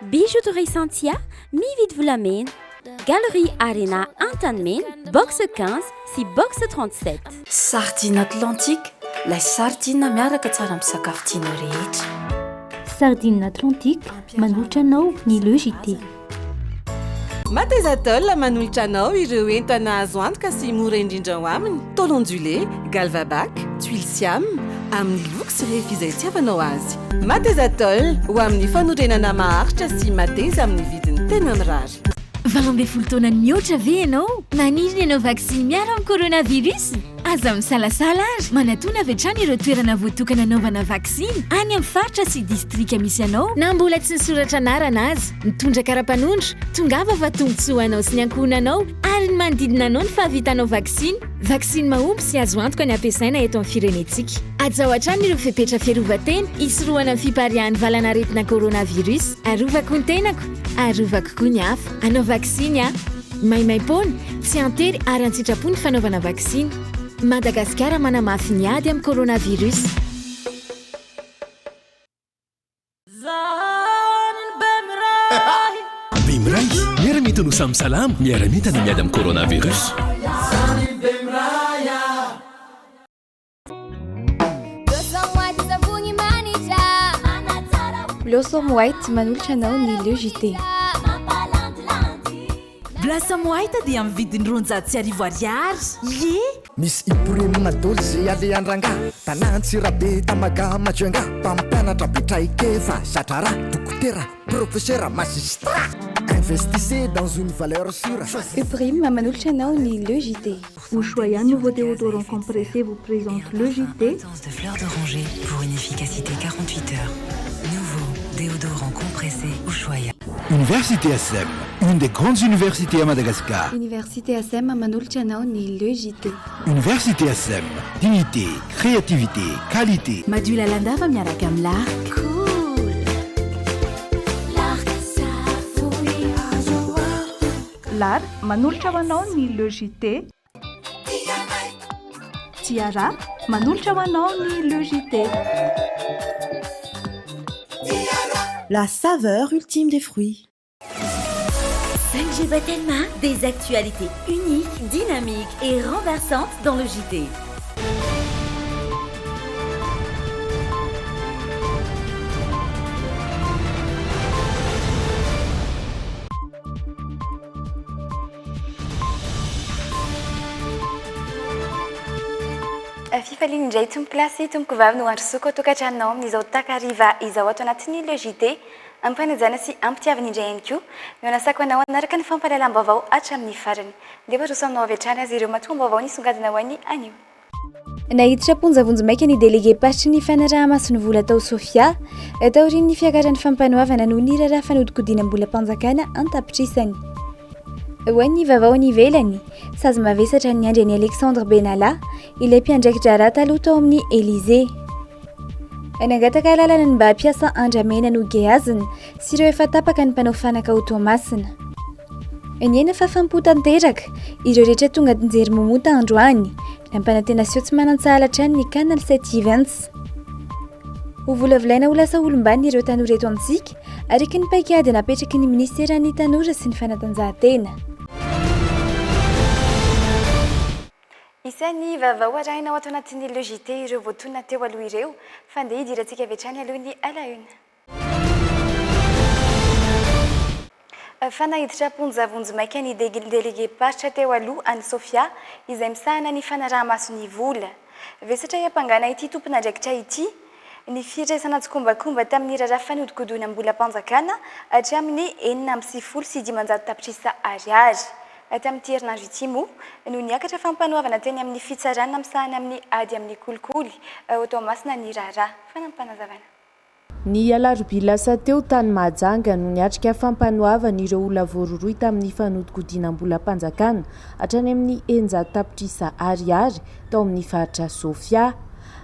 Bijouterie Santia, mividy volamena, Galerie Arena Antanimena, box 15 sy box 37. Sardine Atlantique, ilay sardine miaraka tsara amin'ny sakafo tianao rehetra. Sardine Atlantique, manolotra anao ny logité. Matezatol manolotra anao ireo entana azo antoka sy mora indrindra ho aminy. Tôle ondulé, galvabac, tuile siam, amin'ny loko sy rehefa izay tiavanao azy. Matezatol ho amin'ny fanorenana maharitra sy mateza amin'ny vidiny tena mirary. 12 taona mihoatra ve ianao? Maniry ianao vaksiny miaro amin'ny coronavirus? Aza misalasala ary manatona avy hatrany ireo toerana voatokana anaovana vaksiny any amin'ny faritra sy distrika misy anao na mbola tsy nisoratra anarana azy. Mitondra kara-panondro, tongava fa tombotsoa anao sy ny ankohonanao ary ny manodidina anao ny fahavitanao vaksiny. Vaksiny mahomby sy azo antoka ny ampiasaina eto amin'ny firenetsika. Ajaho hatrany ireo fepetra fiarovan-tena hisorohana amin'ny fiparihan'ny valanaretina coronavirus. Arovako ny tenako, arovako koa ny hafa. Anao vaksiny a maimaim-pony, tsy antery ary an-tsitrapony fanaovana vaksiny. Madagasikara manamafy ny ady amin'ny coronavirus. Bemray, miara-mita no samy salama, miara-mita ny miady amin'ny coronavirus. Blossom White manolotra anao ny logité. Blossom White dia amin'ny vidiny 900 ariary. Ye! Misy iporimina doly zay aleandrangà tanantsirabe tamaga majoenga mpampianatra betraikefa satrara dokotera professeur magistrat. Investissez dans une valeur sûre. Uprime manolotra anao ny logité. Ushuaïa nouveau déodorant compressé vous présente logité. De fleurs d'oranger pour une efficacité 48 heures. Nouveau déodorant compressé Ushuaïa. Université SM, une des grandes universités à Madagascar. Université SM manolotra anao ny logité. Université SM, dignité, créativité, qualité. Madula Landava miaraka amin'ny l'arc. Cool. L'arc L'art manolotra hoanao ny logité. Tiara manolotra hoanao ny logité. La saveur ultime des fruits. 5G Batelma, des actualités uniques, dynamiques et renversantes dans le JT. Fifaliana indray tompolasy tompoko vavy no androsoko tokatranao amin'izao takariva izao ato anatin'ny logité ampanajana sy ampitiavana indray ihany koa no anasako anao anaraka ny fampahalalam-baovao hatramin'ny farany dia roso aminao avy hatrany azy ireo matonga-baovao nisongadina ho an'ny anio. Nahiditra ponjavonjo maika ny délégué pasitry ny fanaraha-maso ny vola tao Sofia taorian'ny fiakaran'ny fampanoavana no niraraha fanodikodiana-mbola mpanjakana antapitrisany. Ho an'ny vaovao ny ivelany sazy mavesatra ny andry ny Alexandre Benalla ilay mpiandraikitra raha taloha tao amin'ny Élysée. Nangataka lalana ny mba hampiasa andramena no geaziny sy ireo efa tapaka ny mpanao fanaka ho Tomasina. Niaina fa fampotanteraka ireo rehetra tonga nijery momota androany na mpanantena sio tsy manan-tsahalatra ny Canal 7 Events. Ho volavolaina ho lasa olombany ireo tanora eto amintsika ariky ny paikady napetraky ny ministeran'ny tanora sy ny fanatanjahantena. Isan'ny vaovao arahina ao ato anatin'ny logité ireo voatonona teo aloha ireo fa andeha hidirantsika avy hatrany aloha ny alauna. Fa nahiditra ponjavonjo maika ny délégué pasitra teo aloha any Sofia izay misahana ny fanaraha-maso ny vola. Vesatra hiampangana ity tompon'andraikitra ity ny firesana tsokombakomba tamin'ny raraha fanodikodoana mbola mpanjakana hatramin'ny 490 sy 500 tapitrisa ariary. Tamin'ity herinandro ity moa no niakatra fampanoavana teny amin'ny fitsarana misahana amin'ny ady amin'ny kolikoly ao Tomasina ny raraha fanampanazavana. Ny alarobia lasa teo tany Mahajanga no niatrika fampanoavana ireo olona voaroroy tamin'ny fanodikodiana-mbola mpanjakana hatrany amin'ny 100 tapitrisa ariary tao amin'ny faritra Sofia.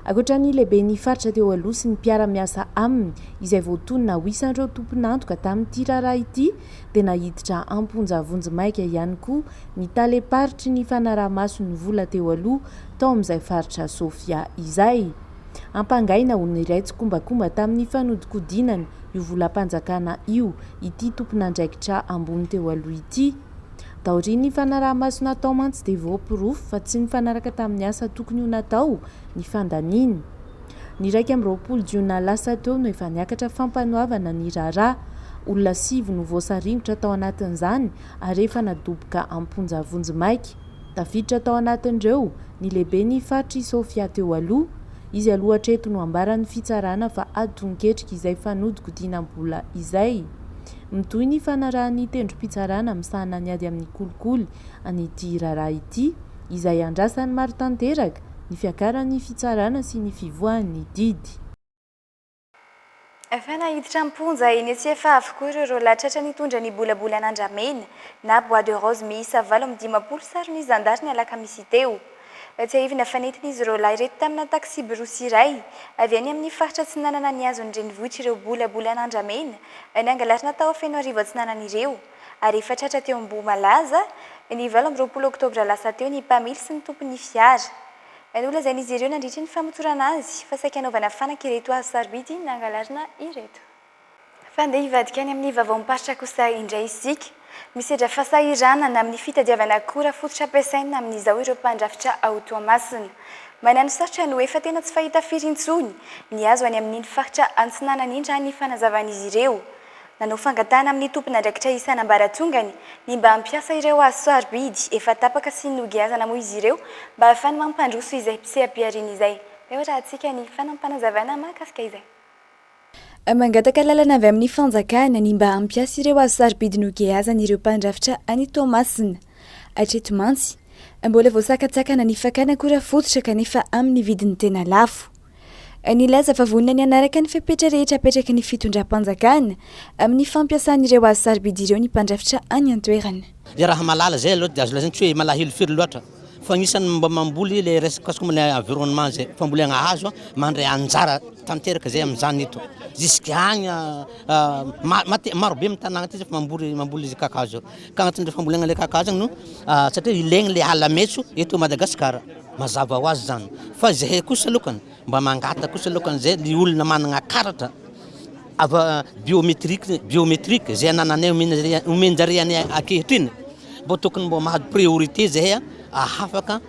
Ankoatran'ny lehibe ny faritra teo aloha sy ny mpiara-miasa aminy izay voatonona ho isan'ireo tompon'antoka tamin'ity raharaha ity dia nahiditra amponjavonjo maika ihany koa ny taleparitry ny fanaraha-maso ny vola teo aloha tao amin'izay faritra Sofia izay. ampangaina ho niray tsy kombakomba tamin'ny fanodikodinany io volam-panjakana io ity tompon'andraikitra ambony teo aloha ity. Taoriany fanaraha-maso natao mantsy dia voampirofo fa tsy mifanaraka tamin'ny asa tokony ho natao ny fandaniny. Ny 20 jiona lasa teo no efa niakatra fampanoavana ny raharaha. Olona 7 no voasaringotra tao anatin'izany ary efa nadoboka amponja vonjimaiky. Tafiditra tao anatin'ireo ny lehibe ny Fatry Sofia teo aloha. Izy aloha hatreto no ambaran'ny fitsarana fa adi-toniketrika izay fanodikodinam-bola izay. Mitoy ny fanarahan'ny tendrom-pitsarana misahana ny ady amin'ny kolikoly an'ity raharaha ity izay andrasan'ny maro tanteraka ny fiakaran'ny fitsarana sy ny fivoahan'ny didy. Efa nahiditra amponja eny tsy efa avokoa ireo latratra nitondra ny bolabolan'Andramena na Bois de Rose miisa 7 sarony zandary ny alakamisy teo. Tsy ahivina fanentin'izy ireo lahy ireto tamina taksi borosy iray avy any amin'ny faritra tsy nanana ny azon'ny renivohitra ireo bolabolan'Andramena ny angalarina tao feno arivo tsy nanan'ireo ary efa tratra teo Ambohimalaza ny 20 oktobra lasa teo ny mpamily sy ny tompon'ny fiara. Ny olazain'izy ireo nandritra ny famotorana azy fa saika anaovana fanaka ireto azy sarobidy nangalarina ireto. Fa ndeha hivadika any amin'ny vavaom-paritra kosa indray isika. Misedra fahasahiranana amin'ny fitadiavana akora fototra ampiasaina amin'izao ireo mpandrafitra ao Toamasina. Manano sarotra no efa tena tsy fahita firy intsony ny azo any amin'ny faritra Antsinanana indra ny fanazavan'izy ireo. Nanao fangatana amin'ny tompon'andraikitra isan'ambaratongany ny mba hampiasa ireo azo sarobidy efa tapaka sy nogiazana moa izy ireo mba ahafahany mampandroso izay mpiseha-piariana izay. Eo raha antsika ny fanampanazavana mahakasika izay. Mangataka lalana avy amin'ny fanjakana ny mba hampiasa ireo azo sarobidy nogiazana ireo mpandrafitra any Toamasina. Hatreto mantsy mbola voasakatsakana ny fakana akora fototra kanefa amin'ny vidiny tena lafo. Nilaza fa vonona ny anaraka ny fepetra rehetra apetraka ny fitondram-panjakana amin'ny fampiasan'ireo azo sarobidy ireo ny mpandrafitra any an-toerana. Dia raha malala zay aloha dia azo lazaina tsy hoe malahelo firy loatra fa anisany mba mamboly le resaka kasika le environnement zay fambolena hazo mandray anjara tanteraka zay amin'izany eto. Jusqu'à agny marobe amin'ny tanàna ty zay fa mamboly izy kakazo. Ka agnatin'ireo fambolena le kakazo no satria ilaigny le ala maitso eto Madagasikara. Mazava ho azy zany. Fa zay kosa lokany mba mangata kosa lokany zay ny olona manana karatra biometrika zay anananay omenjariany ankehitriny mbo tokony mbo mahady priorité zay ahafaka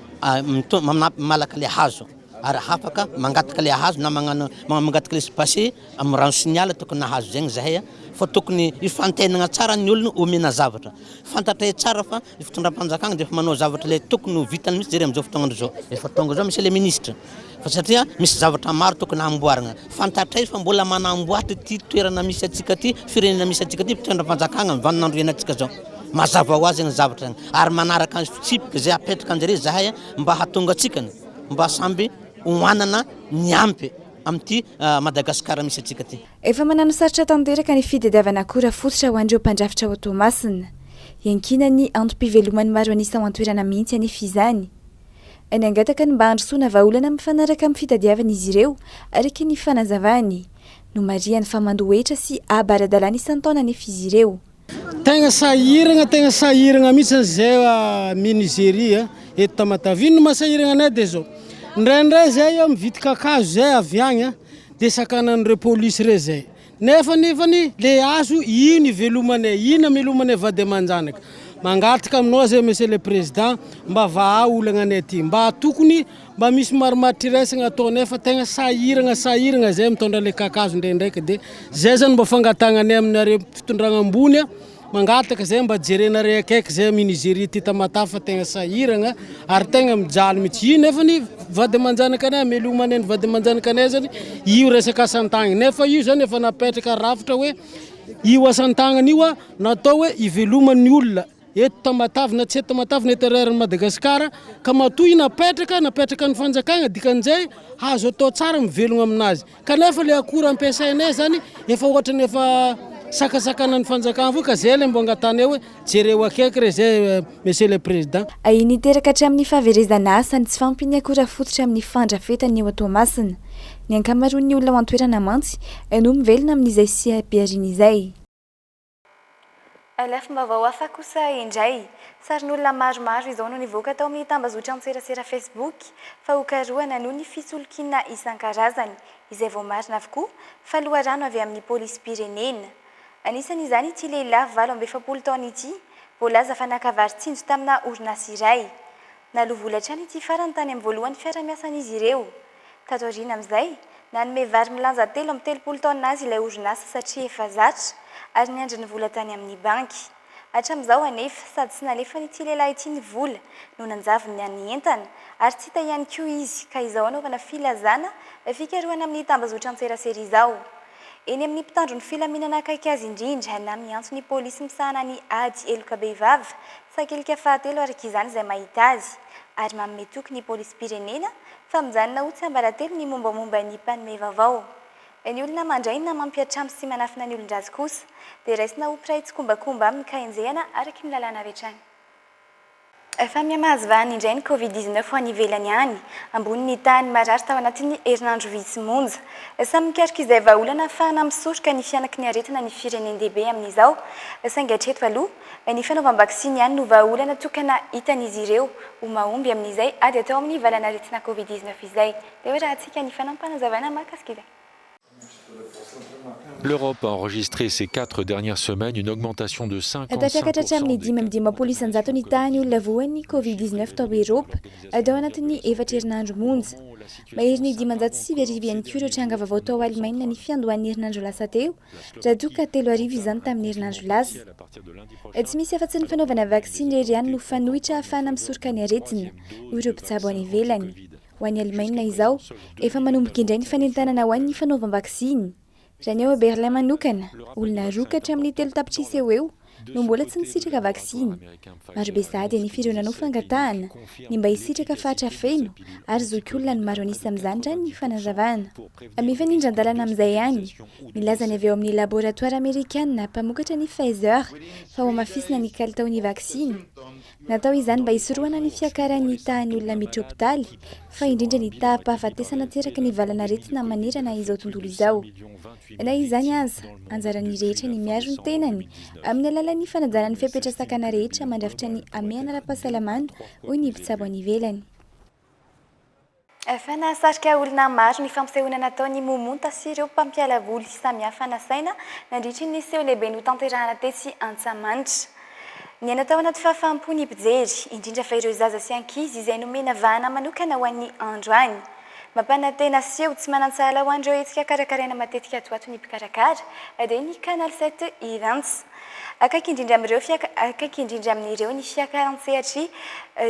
malaka le hazo ary ahafaka mangataka le hazo na mangataka le spacé amin'ny rano signal tokony hazo zegny zahay fa tokony ifantenagna tsara ny olona omena zavatra fantatra tsara fa fitondram-panjakana dia manao zavatra le tokony vitany mihitsy jery amin'izao fotoagna zao efa tonga zao monsieur le ministre fa satria misy zavatra maro tokony amboarina fantatra izy fa mbola manamboatra ty toerana misy atsika ty firenena misy atsika ty fitondram-panjakana vaninandro iainantsika zao mazava ho azy ny zavatra ary manaraka azy fitsipika zay apetraka anjare zahay mba hatonga atsikany mba samby hoanana ny ampy amin'ity Madagasikara misy atsika ty. Efa manano sarotra tanteraka ny fitadiavana akora fototra ho an'ireo mpandrafitra ao Toamasina. Iankina ny antom-pivelomany maro anisa ao an-toerana mihitsy anefa izany. Ny angataka ny mba handrosoana vahaolana mifanaraka amin'ny fitadiavana izy ireo araka ny fanazavany no mariany famandohetra sy abaradalana isan-taona anefa izy ireo. Tegna sahiragna mihitsy zay Nigeria eto Tamatavy no masahiragna anay dia zao. Ndraindray zay mividy kakazo zay avy agny dia sakanan'ireo polisy re zay. Nefany le azo ino ivelomanay, ino amelomanay vady aman-janaka. Mangataka aminao zay monsieur le président mba vaha olagna anay ty mba tokony mba misy marimaritresagna ataonay fa tegna sahiragna zay mitondra le kakazo ndraindraiky dia zay zany mba fangatanganay aminareo fitondragna ambony mangataka zay mba jerenareo akaiky zay Nigeria ty Tamatavy fa tegna sahiragna ary tegna mijaly mihitsy io nefany vady aman-janaka anay amelomanay ny vady aman-janaka anay zany io resaka asantagna nefa io zany efa napetraka rafitra hoe io asantagnana io natao hoe iveloman'ny olona eto Tamatavy na tsy eto Tamatavy na eto ireran'ny Madagasikara ka matoy napetraka ny fanjakagna dikan'izay hazo atao tsara mivelogna aminazy kanefa le akora ampiasainay zany efa ohatrany efa sakasakana ny fanjakagna fo ka zay le mbo angatany hoe jereo akaiky re zay monsieur le président. Niteraka hatramin'ny fahaverezana asa ny tsy fampiny akora fototra amin'ny fandrafetany eo Toamasina. Ny ankamaroan'ny olona ao an-toerana mantsy no mivelona amin'izay siam-piariana izay. Lefim-baovao hafa kosa indray sarin'olona maromaro izao no nivoaka tao amin'ny tambazotra an-tserasera Facebook fa hokarohana noho ny fisolokiana isan-karazany izay vao marina avokoa fa loharano avy amin'ny polisy-pirenena. Anisan'izany ity lehilahy 27 taona ity voalaza fa nakavaritsinjo tamina orinasy iray. Nalovolatra any ity farany tany amin'ny voalohany fiara-miasan'izy ireo. Tato aoriana amin'izay nanome vary milanja 3 taona azy ilay orinasy satria efa zatra ary niandry ny vola tany amin'ny banky. Hatramin'izao anefa sady tsy nalefa n'ity lehilahy ity ny vola no nanjavony ny entana ary tsy hita ihany koa izy ka izao anaovana filazana fikarohana amin'ny tambazotra an-tserasera izao. Eny amin'ny mpitandro ny filaminana akaiky azy indrindra na miantso ny polisy misahana ny ady Elokabehivavy sakelika 7 araka izany izay mahita azy ary manome toky ny polisy-pirenena fa mijanona ho tsy ambaratelo ny mombamomba ny mpanome vaovao. Ny olona mandray na mampiatrano sy manafina ny olon-drazy kosa dia raisina ho mpiray tsy kombakomba amin'ny kahenjehana araky ny lalàna rehetrany. Efa mihamahazivahana indray ny Covid-19 ho any ivelany any ambony ny tany marary tao anatin'ny herinandro vitsy monja. Samy mikaroka izay vahaolana ahafahana misoroka ny fianaky ny aretina ny firenendehibe amin'izao saingy hatreto aloha ny fanaovam-bakisiny ihany no vahaolana tokana hitan'izy ireo ho mahomby amin'izay ady atao amin'ny valana aretina Covid-19 izay. Dia hoe raha antsika ny fanampanazavana mahakasika izay. L'Europe a enregistré ces 4 dernières semaines une augmentation de 55%. Tafiakatra amin'ny 5.7 ny tany olona voan'ny Covid-19 tao Eropa tao anatin'ny efatra herinandro monja. Mahery ny 509 ihany koa ireo tranga vaovao tao Allemagne ny fiandohan'ny herinandro lasa teo raha toa ka 3 izany tamin'ny herinandro lasa. Tsy misy afa-tsy ny fanaovana vaksiny irery ihany no fanohitra ahafahana misoroka ny aretina ho ireo mpitsabo any ivelany. Ho an'ny Allemagne izao efa manomboka indray ny fanentanana ho an'ny fanaovam-vaksiny. Raha ny ao Berlin manokana, olona rokatra amin'ny 3 tapitrisa eo no mbola tsy nisitraka vaksiny. Marobe sady ny firenena fangatahana ny mba hisitraka fahatra feno ary zoky olona ny maro anisa amin'izany raha ny fanazavana. Mifanindra an-dalana amin'izay ihany, milazany avy eo amin'ny laboratoire amerikanina mpamokatra ny Pfizer fa ho amafisina ny kalitaon'ny vaksiny. Natao izany mba hisorohana ny fiakaran'ny tahan'ny olona miditra hopitaly fa indrindra ny tahampahafatesana teraka ny valana aretina manerana izao tontolo izao. Na izany aza, anjaran'ny rehetra ny miaro ny tenany amin'ny alalan'ny fanajana ny fiapetrasakana rehetra mandrafitra ny ameana ara-pahasalamana hoy ny mpitsabo any ivelany. Efa nahasarika olona maro ny fampisehoana nataon'ny momonta sy ireo mpampiala voly samihafa nasaina nandritry ny seho lehibe notanterahana tetsy Antsamanitra. Ny natao anaty fahafaham-po ny mpijery, indrindra fa ireo zaza sy ankizy izay nomena vahana manokana ho an'ny androany. Mampanantena seho tsy manantsala ho an'ireo hetsika karakaraina matetika ato ato ny mpikarakara dia ny Canal 7 Events. Akaiky indrindra amin'ireo ny fiakaran-tsehatra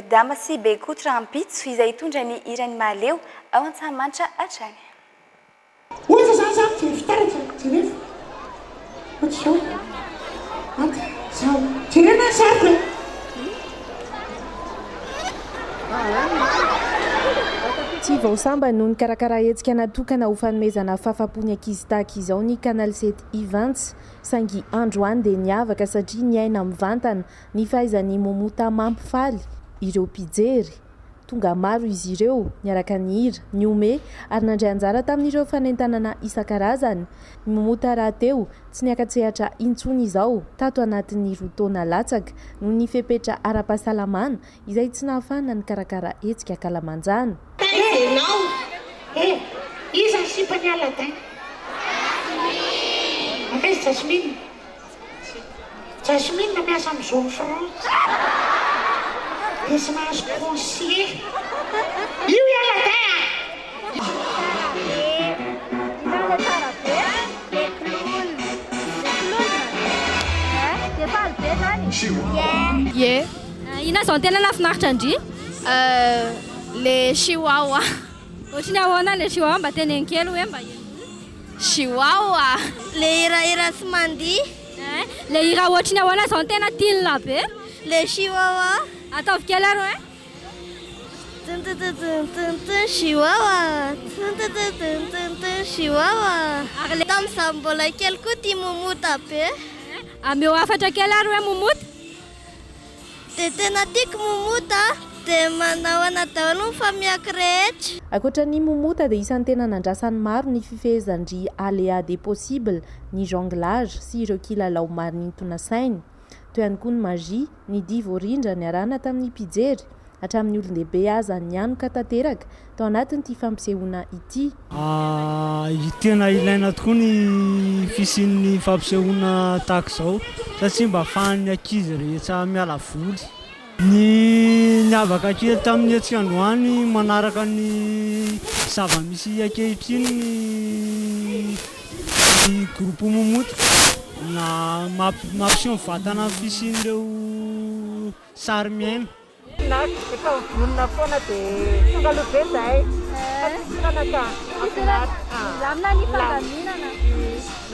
Dama sy Bekotra Ampitso izay hitondra ny irany mahaleo ao Antsamanitra hatrany. Oza zany zany tsy fitaratra jerefa. Ohatr'izao. Zao. Jerena sady. Tsy vao samba noho ny karakara hetsika natokana ho fanomezana fahafaham-pony ankizy tahaka izao ny Canal 7 Events saingy androany dia niavaka satria niaina mivantana ny fahaizany momota mampifaly ireo mpijery. Tonga maro izy ireo niaraka ny hira, ny ome ary nandray anjara tamin'ireo fanentanana isan-karazany. Ny momota raha teo tsy niakatsehatra intsony izao tato anatin'ny 2 taona latsaka noho ny fepetra ara-pahasalamana izay tsy nahafahana ny karakara hetsika kalamanjana. Ianao, iza ny sipany Aladin? Akaiza Jasmine? Jasmine miasa amin'ny Zone France. Dia sy mahazo conseiller. Io Aladin! Ye. Ina zao tena nafinaritra indri? Le chihuahua. Ohatrany ahoana le chihuahua mba teneny kely hoe mba chihuahua. Le hira tsy mandihy. Le hira ohatrany ahoana zao tena tianina be? Le chihuahua. Ataovy kely arô e? Chihuahua. Chihuahua. Ary tamin'izaho mbola kely koa tia momota be. Ameo afatra kely arô e momota? Dia tena tiako momota. Dia manao anadaholo ny famiako rehetra. Ankoatra ny momota dia isan'ny tena nandrasany maro ny fifehezan-dry aléa des possibles, ny jonglage sy ireo kilalao maro nintona sainy. toy ihany koa ny magia ny divo rindra ny arana tamin'ny mpijery hatramin'ny olon-dehibe aza ny anoka tanteraka tao anatin'ity fampisehoana ity. Tena ilaina tokoa ny fisian'ny fampisehoana tahaka izao satria mba ahafahan'ny ankizy rehetra miala voly. Ny avaka kely tamin'ny hetsika androany manaraka ny zava-misy ankehitriny ny groupe momotika na mampiseho vatana fisian'ireo sary miaina. Efa vonona foana dia tonga aloha be zahay. Fanaka lamina ny fandaminana.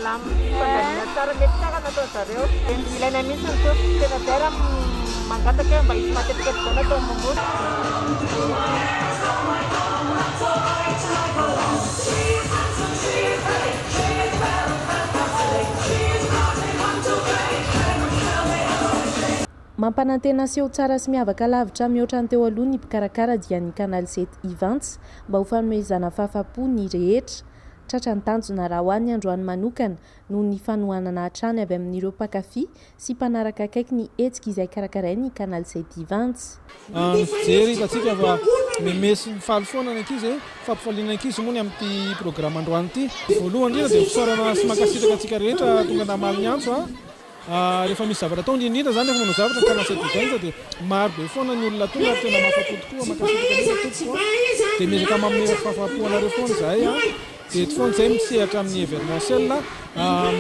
Fandaminana tsara mety tsara natao zareo. Ilaina mihitsy ny toa tena dera mangataka mba hisy matetika zana atao mamory. Mampanantena seho tsara sy miavaka lavitra mihoatra ny teo aloha ny mpikarakara dia ny Canal 7 Events mba ho fanomezana fahafa-po ny rehetra. Tratra ny tanjona raha ho an'ny androany manokana noho ny fanohanana hatrany avy amin'ireo mpakafy sy mpanaraka akaiky ny hetsika izay karakaray ny Canal 7 Events. Mijery hitantsika fa memesy faly foana ny ankizy fampifaliana ankizy moa ny amin'ity programme androany ity. Voalohany indrindra dia fisaorana sy mankasitraka antsika rehetra tonga namaly ny antso rehefa misy zavatra atao indrindra zany rehefa manao zavatra ny Canal 7 Events dia maro be foana ny olona tonga tena mahafa-po tokoa mankasitraka tokoa dia miezaka mamin'ny fahafa-po anareo foana zahay dia eto foana izay misehatra amin'ny événementiel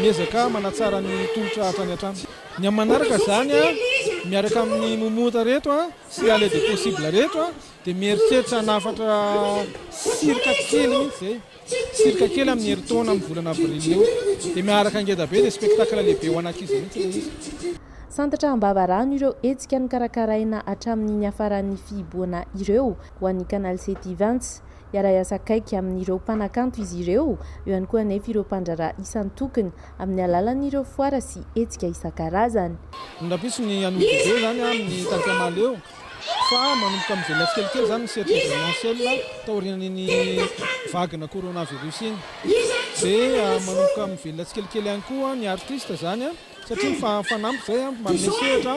miezaka manatsara ny tolotra hatrany hatrany. Ny amin'ny manaraka zany miaraka amin'ny momota reto sy à l'aide possible reto dia mieritreritra nafatra sirika kely mihitsy zay. Sirika kely amin'ny herintaona amin'ny volana avril eo dia miaraka angeda be dia spectacle lehibe ho anankizy mihitsy. Santatra ambavarano ireo hetsika ny karakaraina hatramin'ny hafaran'ny fihiboana ireo ho an'ny Canal 7 Events. Iara-iasa akaiky amin'ireo mpanakanto izy ireo, eo ihany koa anefa ireo mpandrara isan'ny tokony amin'ny alalan'ireo foara sy hetsika isan-karazany. Ndapiso ny anodibe zany amin'ny tantamaly eo fa manomboka amin'ny velona tsikelikely zany misehatra événementiel taorian'ny vagina coronavirus iny. Dia manomboka amin'ny velona tsikelikely ihany koa ny artiste zany satria mifanampy zay mamesehatra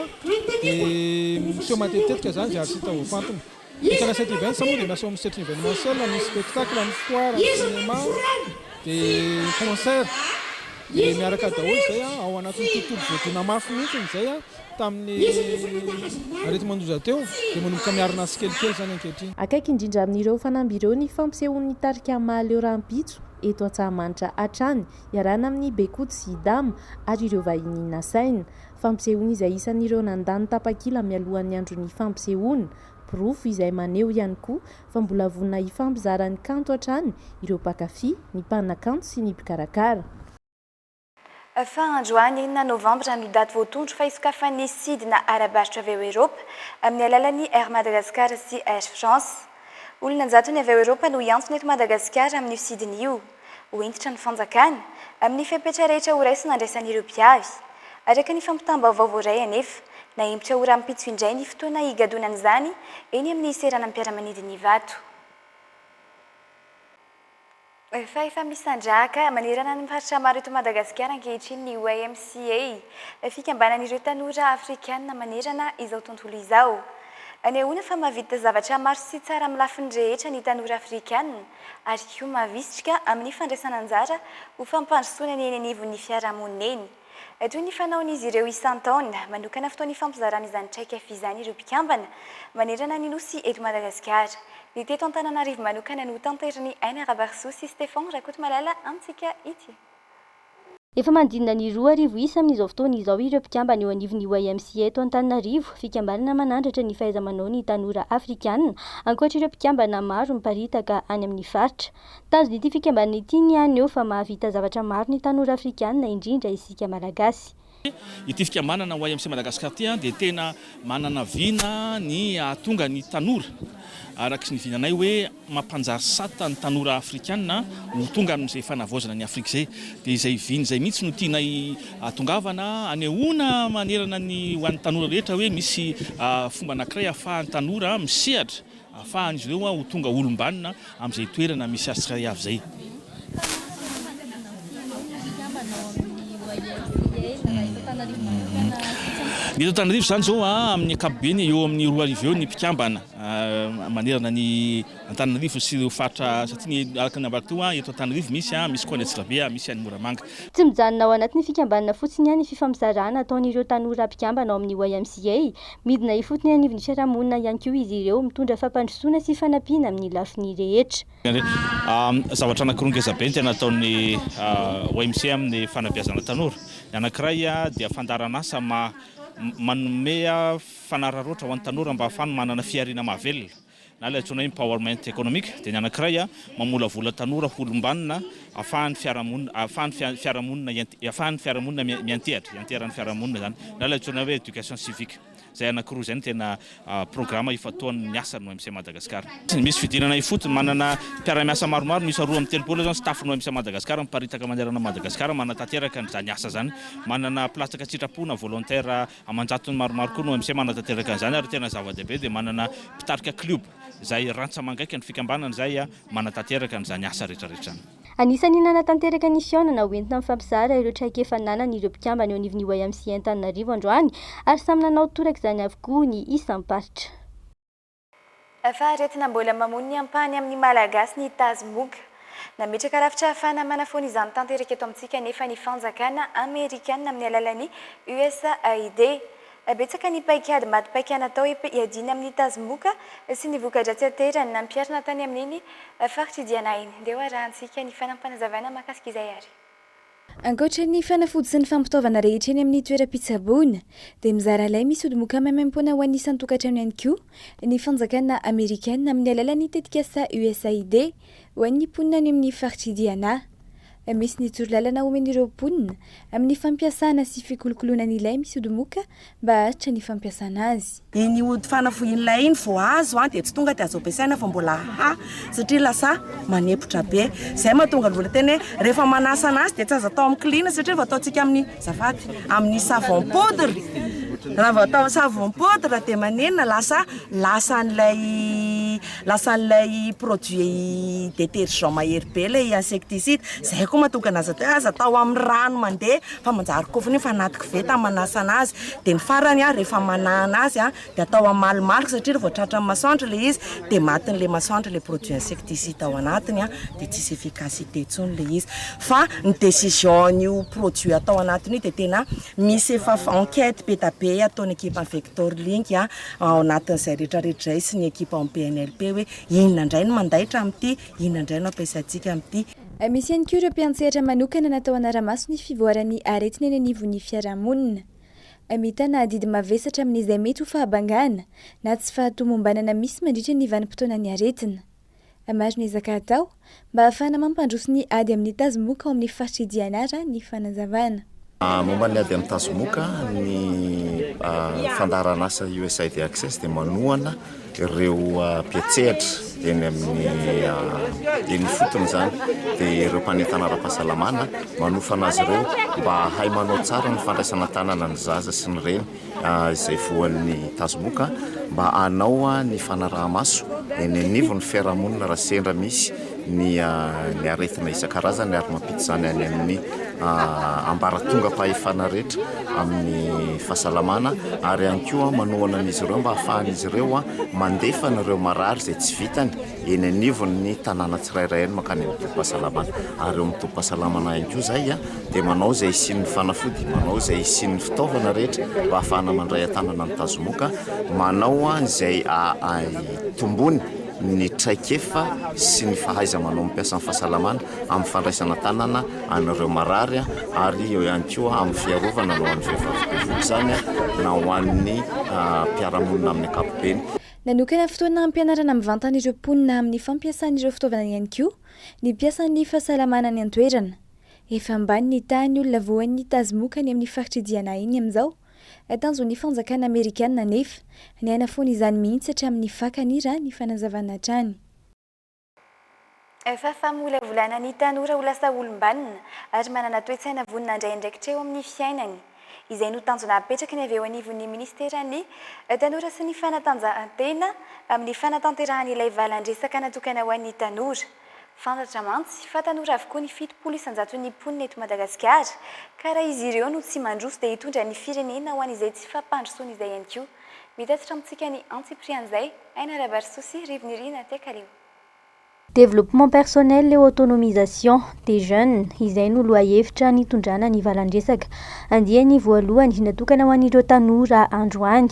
dia miseho matetetika zany zay artiste ho fantony. Ny Canal 7 Events moa dia miasa misehatra événementiel ny spectacle ny foire ny cinéma dia concert dia miaraka daholo zay ao anatin'ny tontolo voadona mafy mihitsy zay tamin'ny arety mandoza teo dia manomboka miarina tsikelikely zany ankehitriny. Akaiky indrindra amin'ireo fanamby ireo ny fampisehoan'ny tarika mahaleo rahampitso eto Antsahamanitra hatrany iarana amin'ny Bekoto sy Idamo ary ireo vahiny nasaina. Fampisehoana izay isan'ireo nandany tapakila mialohan'ny andron'ny fampisehoana. Pirofo izay maneho ihany koa fa mbola vonona hifampizarany kanto hatrany ireo mpakafy, ny mpanakanto sy ny mpikarakara. Fa androany 9 novambra no daty voatondro fa isokafan'ny sidina ara-barotra avy eo Eropa amin'ny alalan'ny Air Madagascar sy Air France. Olona njatony avy eo Eropa no hiantsona eto Madagasikara amin'io sidina io. Hoentitra ny fanjakana amin'ny fepetra rehetra ho raisina andraisan'ireo mpiavy. Araka ny fampitam-baovao voaray anefa nahimbitra ho rahampitso indray ny fotoana higadonan'izany eny amin'ny serana mpiara-manidiny vato. Fa efa misandraka manerana ny faritra maro eto Madagasikara ankehitriny ny YMCA fikambanan'ireo tanora afrikanina manerana izao tontolo izao. Anehoana fa mahavita zavatra maro sy tsara amin'ny lafiny rehetra ny tanora afrikanina ary koa mahavisitra amin'ny fandraisana anjara ho fampandrosoana ny eny anivon'ny fiarahamonina eny. Toy ny fanaon'izy ireo isan-taona manokana fotoana fampizarana izany traikefa izany ireo mpikambana manerana ny nosy eto Madagasikara. Ny teto Antananarivo manokana no tanterany Aina Rabarso sy Stéphane Rakotomalala antsika ity. Efa mandinona ny 2 arivo isa amin'izao fotoana izao ireo mpikambana eo anivon'ny YMCA eto Antananarivo, fikambanana manandratra ny fahaiza-manao ny tanora afrikanina, ankoatra ireo mpikambana maro miparitaka any amin'ny faritra. Tanjona ity fikambanana ity ny any eo fa mahavita zavatra maro ny tanora afrikanina indrindra isika malagasy. Ity fikambanana YMCA Madagasikara ity dia tena manana vina ny ahatonga ny tanora araka ny vinanay hoe mampanjary sata ny tanora afrikanina ho tonga amin'izay fanavaozana ny Afrika izay. Dia izay viny izay mihitsy no tianay atongavana anehoana manerana ny ho an'ny tanora rehetra hoe misy fomba anankiray ahafahan'ny tanora misehatra ahafahan'izy ireo ho tonga olombanina amin'izay toerana misy asika avy izay. Ny eto Antananarivo zany zao amin'ny ankapobeny eo amin'ny 2 arivo eo ny mpikambana manerana ny Antananarivo sy ireo faritra satria ny araka ny ambaraky toa eto Antananarivo misy koa ny Antsirabe, misy any Moramanga. Tsy mijanona ao anatin'ny fikambanana fotsiny ihany fifamizarana ataon'ireo tanora mpikambana ao amin'ny YMCA, midina ifotony anivon'ny fiarahamonina ihany koa izy ireo mitondra fampandrosoana sy fanampiana amin'ny lafiny rehetra. Zavatra anankiroa ngezabe tena ataon'ny YMCA amin'ny fanabeazana tanora. Ny anankiray dia fandarana asa manome fanararoatra ho an'ny tanora mba ahafahany manana fiariana mahavelona na ilay antsoina hoe empowerment économique. Dia ny anankiray mamolavola tanora olombanina ahafahany fiarahamonina miantehatra, ianteran'ny fiarahamonina zany na ilay antsoina hoe éducation civique. Zay anankiroa zany tena programma ifatoan'ny asany YMCA Madagasikara. Misy fidinana ifotony manana mpiara-miasa maromaro, misy 2 amin'ny 3 zany staffny YMCA Madagasikara miparitaka manerana Madagasikara manatanteraka n'izany asa zany. Manana plasaka sitrapona volontaire amanjatony maromaro koa no YMCA manatanteraka an'izany ary tena zava-dehibe. Dia manana mpitarika club zay rantsa mangaika ny fikambanana zay manatanteraka n'izany asa rehetrarehetra. Anisany nanatanteraka ny fiaonana hoentina mifampizara ireo traikefa nanan'ireo mpikambana eo anivon'ny YMCA Antananarivo androany ary samy nanao toraka izany avokoa ny isam-paritra. Faharetina mbola mamono ny ampany amin'ny malagasy ny Tazmook. Nametraka rafitra hafana manafony izany tanteraka eto amintsika nefa ny fanjakana Amerikanina amin'ny alalan'ny USAID. Betsaka ny paikady maty paikana atao iadina amin'ny Tazmook sy ny voka-dratsy aterany nampiarina tany amin'iny faritra Diana iny. Dia hoarahantsika ny fanampanazavana mahakasika izay ary. Ankoatra ny fanafody sy ny fampitaovana rehetra eny amin'ny toeram-pitsaboana dia mizara lay misy odi-moka maimaimpona ho an'ny isan-tokantrano ihany koa ny fanjakana Amerikanina amin'ny alalan'ny tetikasa USAID ho an'ny mponina any amin'ny faritra Diana. Misy ny torolalana omen'ireo mponina amin'ny fampiasana sy fikolokoloana n'ilay misy odi-moka mba hahatra ny fampiasana azy. Iny ody fanafoin'ilay iny vao azo dia tsy tonga dia azo ampiasaina fa mbola satria lasa manepotra be. Zay mahatonga ny olona teny hoe rehefa manasa anazy dia tsy azo atao amin'ny klina satria vao ataontsika amin'ny zafady amin'ny savon poudre. Raha vao atao savon poudre dia manenina lasa an'ilay produit détergent mahery be ilay insecticide. Zay koa mahatonga anazy azy atao amin'ny rano mandeha fa manjary kofony fa anaty koveta manasa anazy. Dia ny farany rehefa manana azy dia atao amin'ny malomaloka satria rehefa tratra amin'ny masoandro ilay izy dia matin'ilay masoandro ilay produit insecticide ao anatiny dia tsisy efficacité intsony ilay izy. Fa ny décision n'io produit atao anatiny dia tena misy efa enquête be da be ataon'ny équipe Vector Link ao anatin'izay rehetrarehetra izay sy ny équipe en PNLP hoe inona indray no mandaitra amin'ity, inona indray no ampiasaintsika amin'ity. Misy ihany koa ireo mpiantsehatra manokana natao anara-maso ny fivoaran'ny aretina eny anivon'ny fiarahamonina. Mitana didy mavesatra amin'izay mety ho fahabangana na tsy fahatomombanana misy mandritra ny vanim-potoana ny aretina. Maro ny ezaka atao mba ahafahana mampandroso ny ady amin'ny Tazmook ao amin'ny faritra Diana ny fanazavana. Momba ny ady amin'ny Tazmook ny fandarana asa USAID Access dia manohana ireo mpiantsehatra eny amin'ny fotony zany dia ireo mpanentana ara-pahasalamana manofana azy ireo mba hay manao tsara ny fandraisana tanana ny zaza sy ny reny izay voan'ny Tazmook mba hanao ny fanaraha-maso eny anivon'ny fiarahamonina raha sendra misy ny aretina isan-karazany ary mampita izany any amin'ny ambaratonga mpahefana rehetra amin'ny fahasalamana ary ihany koa manohana an'izy ireo mba ahafahan'izy ireo mandefa n'ireo marary izay tsy vitany eny anivon'ny tanàna tsirairay makany amin'ny tobim-pahasalamana ary eo amin'ny tobim-pahasalamana ihany koa zay dia manao izay isin'ny fanafody, manao izay isin'ny fitaovana rehetra mba ahafahana mandray an-tanana amin'ny Tazmook, manao izay tombony ny traikefa sy ny fahaiza manao mampiasa amin'ny fahasalamana amin'ny fandraisana tanana an'ireo marary ary eo ihany koa amin'ny fiarovana no an'ny vehivavy zany na ho an'ny mpiarahamonina amin'ny ankapobeny. Nanokana fotoana ampianarana mivantana ireo mponina amin'ny fampiasan'ireo fitaovana ihany koa ny mpiasan'ny fahasalamana ny antoerana. Efa ambany ny tany olona voan'ny Tazmook any amin'ny faritra Diana iny amin'izao. Tanjon'ny fanjakana Amerikanina nefa ny anafoana izany mihitsy hatramin'ny fakanira ny fanazavana hatrany. Efa famolavolana ny tanora ho lasa olombanina ary manana toe-tsaina vonina indraindraikitra eo amin'ny fiainany. Izay no tanjona apetraka ny avy eo anivon'ny ministeran'ny tanora sy ny fanatanjahantena amin'ny fanatanterahana ilay valan-dresaka natokana ho an'ny tanora. fantatra mantsy fa tanora avokoa ny fitopolo isanjaton'ny mponina eto Madagasikara ka raha izy ireo no tsy mandroso dia hitondra ny firenena ho an'izay tsy fampandrosoana izay ihany koa. Mitatitra amintsika ny Antsiprian zay aina Rabarsosi Rivinirina Tekaleo. Développement personnel et autonomisation des jeunes izay no lohahevitra nitondrana ny valandresaka andiany voalohany natokana ho an'ireo tanora androany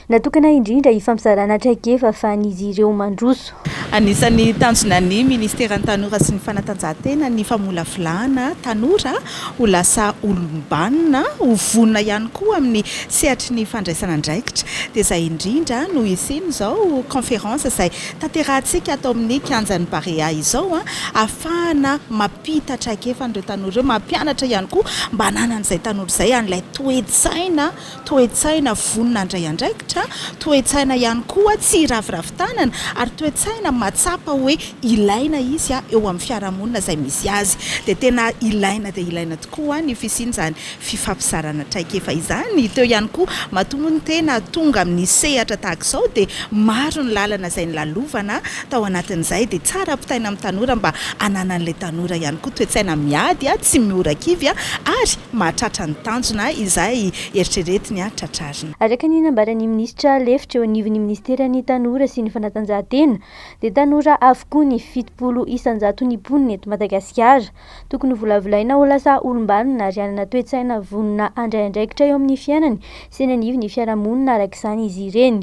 natokana indrindra ifampisarana traikefa ahafahan'izy ireo mandroso. Anisan'ny tanjona ny ministera ny tanora sy ny fanatanjahantena ny famolafilana tanora ho lasa olombanina ho vonona ihany koa amin'ny sehatry ny fandraisana andraikitra dia izay indrindra no isiny izao conférence izay tanterahantsika atao amin'ny kianjan'ny Barea izao afahana mampita traikefa an'ireo tanora ireo mampianatra ihany koa mba hananan'izay tanora izay an'ilay toe-tsaina vonona andray andraikitra toe-tsaina ihany koa tsy raviravitanana ary toe-tsaina matsapa hoe ilaina izy eo amin'ny fiarahamonina izay misy azy dia tena ilaina tokoa ny fisian'izany fifampisarana traikefa izany teo ihany koa mahatonga ny tena tonga amin'ny sehatra tahaka izao dia maro ny lalana izay nylalovana tao anatin'izay dia tsara ampitaina amin'ny tanora mba hananan'ilay tanora ihany koa toe-tsaina miady tsy mihorakivy ary mahatratra ny tanjona izay eritreretiny tratrarina. Araka ny nambaran'ny minisitra lefitra eo anivon'ny ministeran'ny tanora sy ny fanatanjahantena dia tanora avokoa ny 70 isanjaton'ny mponina eto Madagasikara tokony volavolaina ho lasa olombanona ary hanana toe-tsaina vonona andray andraikitra eo amin'ny fiainany sy ny anivon'ny fiarahamonina araka izany izy ireny.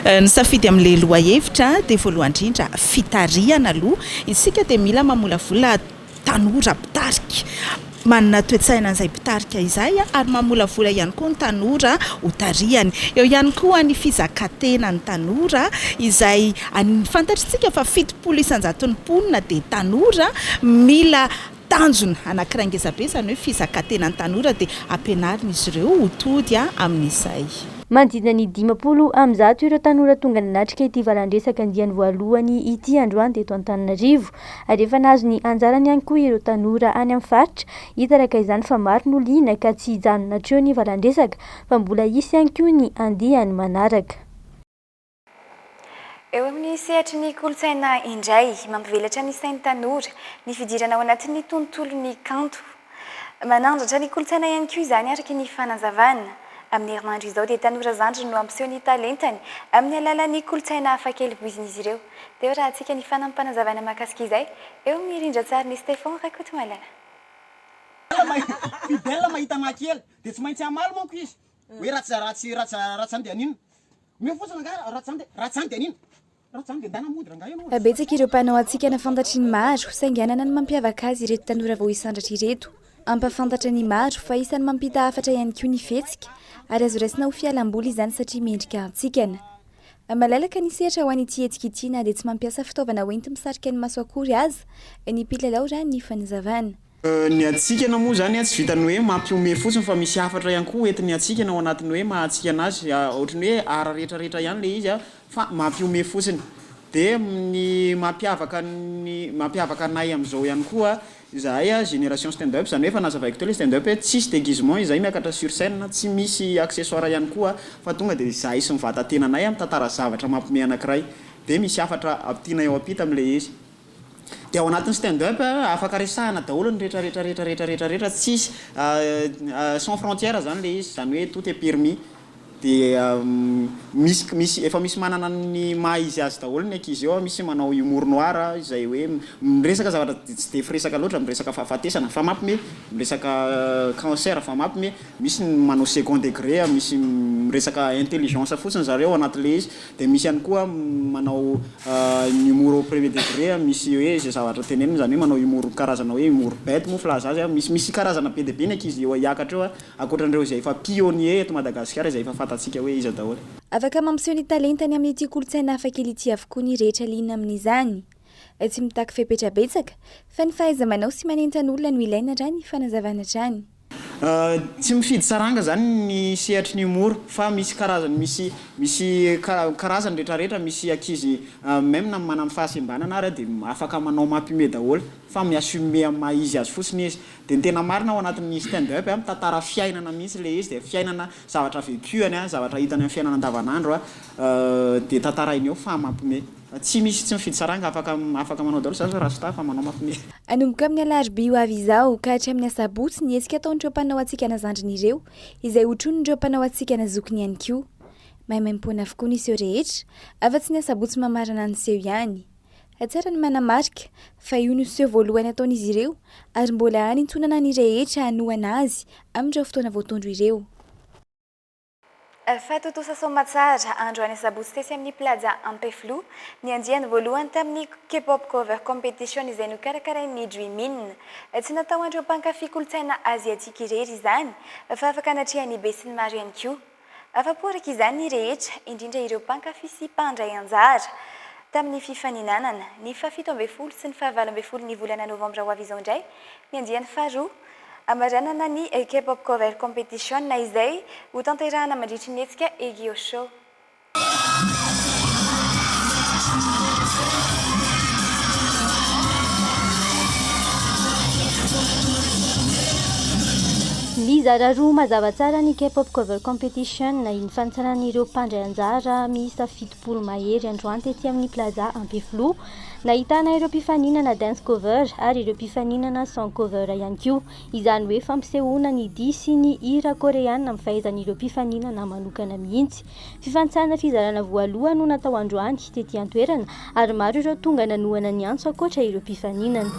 Ny safidy amin'ilay lohahevitra dia voalohany indrindra fitarihana aloha isika dia mila mamolavola tanora mpitarika manana toe-tsaina an'izay mpitarika izay ary mamolavola ihany koa ny tanora ho tarihany eo ihany koa ny fizakantena ny tanora izay fantatritsika fa 70 isanjaton'ny mponina dia tanora mila tanjona anankiray ngezabe izany hoe fizakantena ny tanora dia ampianarina izy ireo ho tody amin'izay. Manodidina ny 50 ireo tanora tonga nanatrika ity valandresaka andiany voalohany ity androany teto Antananarivo ary efa nahazo ny anjarany ihany koa ireo tanora any amin'ny faritra hitaraka izany fa maro no liana ka tsy hijanona hatreo ny valandresaka fa mbola hisy ihany koa ny andihany manaraka. Eo amin'ny sehatry ny kolontsaina indray mampivelatra ny sain'ny tanora ny fidirana ao anatin'ny tontolon'ny kanto manandratra ny kolontsaina ihany koa izany araka ny fanazavana. Amin'ny herinandro izao dia tanora zandry no ampiseho ny talentany amin'ny alalan'ny kolontsaina hafakely voizin'izy ireo. Dia raha antsika ny fanampanazavana mahakasika izay eo amin'ny rindra tsara ny Stéphane Rakoto Malala. Fidèle mahita mahakely dia tsy maintsy amaly manko izy hoe ratsy dia anino me fotsiny nga ratsy dia anino ratsy dia ndana mody ranga io. Betsaka ireo mpanao antsika nafantatry ny maro sainganana ny mampiavaka azy ireto tanora vao isandratra ireto ampafantatra ny maro fa isany mampita hafatra ihany koa ny fetsika ary azo raisina ho fialamboly izany satria mendrika antsikana. Malalaka ny sehatra ho an'ity hetsika ity na dia tsy mampiasa fitaovana hoenty misarika ny maso akory aza ny mpilalao raha ny fanazavana. Ny atsikana moa zany tsy vitany hoe mampiome fotsiny fa misy hafatra ihany koa entiny atsikana ao anatiny hoe mahatsikana azy ohatrany hoe ara rehetrarehetra ihany le izy fa mampiome fotsiny dia ny mampiavaka anay amin'izao ihany koa izahay génération stand-up zany hoe fa nazavaiko teo le stand-up hoe tsisy déguisement izay miakatra sur scène tsy misy accessoire ihany koa fa tonga dia izahay sy mivatan-tenanay mitantara zavatra mampime anankiray dia misy hafatra ampitiana eo ampita amin'ilay izy. Dia ao anatin'ny stand-up afaka resahana daholo ny rehetrarehetra tsisy sans frontière zany le izy zany hoe tout est permis dia efa misy manana ny maha izy azy daholo ny ankizy eo misy manao humour noir izay hoe miresaka zavatra tsy dia firesaka loatra miresaka fahafatesana fa mampime miresaka cancer fa mampime misy manao second degré misy miresaka intelligence fotsiny zareo anatin'le izy dia misy ihany koa manao humour au premier degré misy hoe zay zavatra teneniny zany hoe manao humour karazana hoe humour bête moa filaza azy misy karazana be dia be ny ankizy eo hiakatra eo ankoatran'ireo izay efa pionnier eto Madagasikara izay efa fantatsika hoe izy daholo. Afaka mampiseho ny talentany amin'ity kolontsaina hafakely ity avokoa ny rehetra liana amin'izany. Tsy mitaky fepetrabetsaka fa ny fahaiza-manao sy manentan'olona no ilaina raha ny fanazavana trany. Tsy mifidy saranga zany ny sehatry ny humour fa misy karazany rehetrarehetra misy ankizy même na manana fahasembanana ary dia afaka manao mampime daholo fa miassume amin'ny maha izy azy fotsiny izy dia ny tena marina ao anatin'ny stand-up mitantara fiainana mihitsy le izy dia fiainana zavatra vécuany zavatra hitany amin'ny fiainana andavanandro dia tantarainy eo fa mampime. tsy misy tsy mifidy saranga afaka manao daholo zany raha stafa manao mampime anomboka amin'ny alarobia ho avy izao ka hatramin'ny asabotsy ny hetsika ataon'ireo mpanao antsika na zandrin'ireo izay hotronin'ireo mpanao antsika na zokiny ihany koa maimaimpona avokoa niseo rehetra afa-tsy ny asabotsy mamarana niseho ihany tsara ny manamarika fa io niseho voalohany ataon'izy ireo ary mbola any intsonana ny rehetra hanohana azy amin'ireo fotoana voatondro ireo Fatotosa somatsara androany asabotsy tesy amin'ny plaza Ampeflo ny andiany voalohany tamin'ny K-pop cover competition izay nokarakarain'ny Dreamin. Tsy natao andreo mpankafy kolontsaina aziatika irery izany fa afaka anatrehany be sy ny maro ihany koa. Afa-poraka izany ny rehetra indrindra ireo mpankafy sy mpandray anjara. Tamin'ny fifaninanana ny 17 sy ny 18 ny volana novambra ho avy izao indray ny andiany faharoa amaranana ny K-pop cover competition na izay ho tanterahana mandritry ny hetsika Egyo Show. Mizara roa mazava tsara ny K-pop cover competition na iny fanitsanan'ireo mpandray anjara miisa 70 mahery androany tety amin'ny plaza Ampeflo. Nahitana ireo mpifaninana dance cover ary ireo mpifaninana song cover ihany koa. Izany hoe fampisehoana ny dihy sy ny hira koreana amin'ny fahaizan'ireo mpifaninana manokana mihitsy. Fifanitsana fizarana voalohany no natao androany tety an-toerana ary maro ireo tonga nanohana ny antso ankoatra ireo mpifaninana.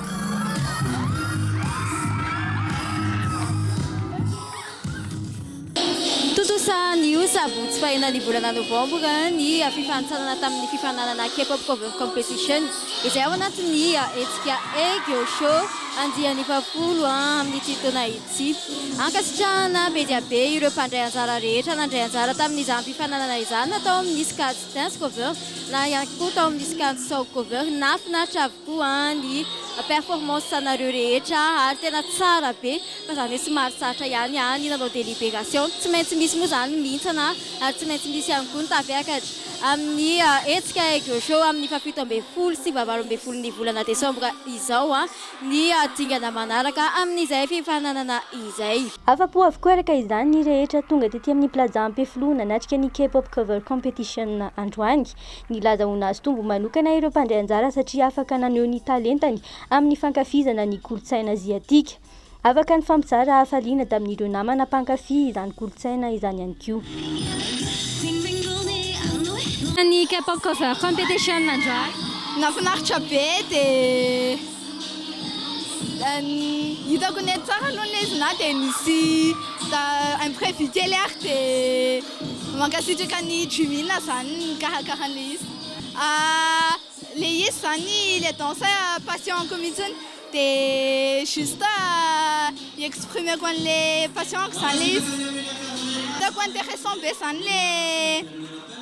Totosa ny sabotsy fahenany volana novambra ny fifanitsanana tamin'ny fifananana K-pop cover competition izay ao anatin'ny hetsika Egyo Show andiany 10 amin'ity taona ity. Ankasitrahana be dia be ireo mpandray anjara rehetra nandray anjara tamin'izany fifananana izany natao amin'ny sketch dance cover na ihany koa tao amin'ny sketch song cover. Nafinaritra avokoa ny performance anareo rehetra ary tena tsara be fa zany hoe somary sarotra ihany ny nanao délibération tsy maintsy misy moa zany mintsana ary tsy maintsy misy ihany koa ny tafiakatra amin'ny hetsika Egyo Show amin'ny 17 sy 18 ny volana desambra izao ny dingana manaraka amin'izay fifananana izay. Afa-po avokoa araka izany ny rehetra tonga tety amin'ny plaza Ampeflo nanatrika ny K-pop cover competition androany. Nilaza ho nazy tombo manokana ireo mpandray anjara satria afaka naneho ny talentany amin'ny fankafizana ny kolontsaina aziatika. Afaka ny fampitsara hafaliana tamin'ireo namana mpankafy izany kolontsaina izany ihany koa. Ny K-pop cover competition androany nafinaritra be dia hitako ny tsara aloha ny izy na dia nisy imprévu kely ary dia mankasitraka ny Dreamin zany karakaran'le izy. Le izy zany le danse passionko mihitsiny dia juste hiexprimeko an'le passionko zany le izy. Hitako intéressant be zany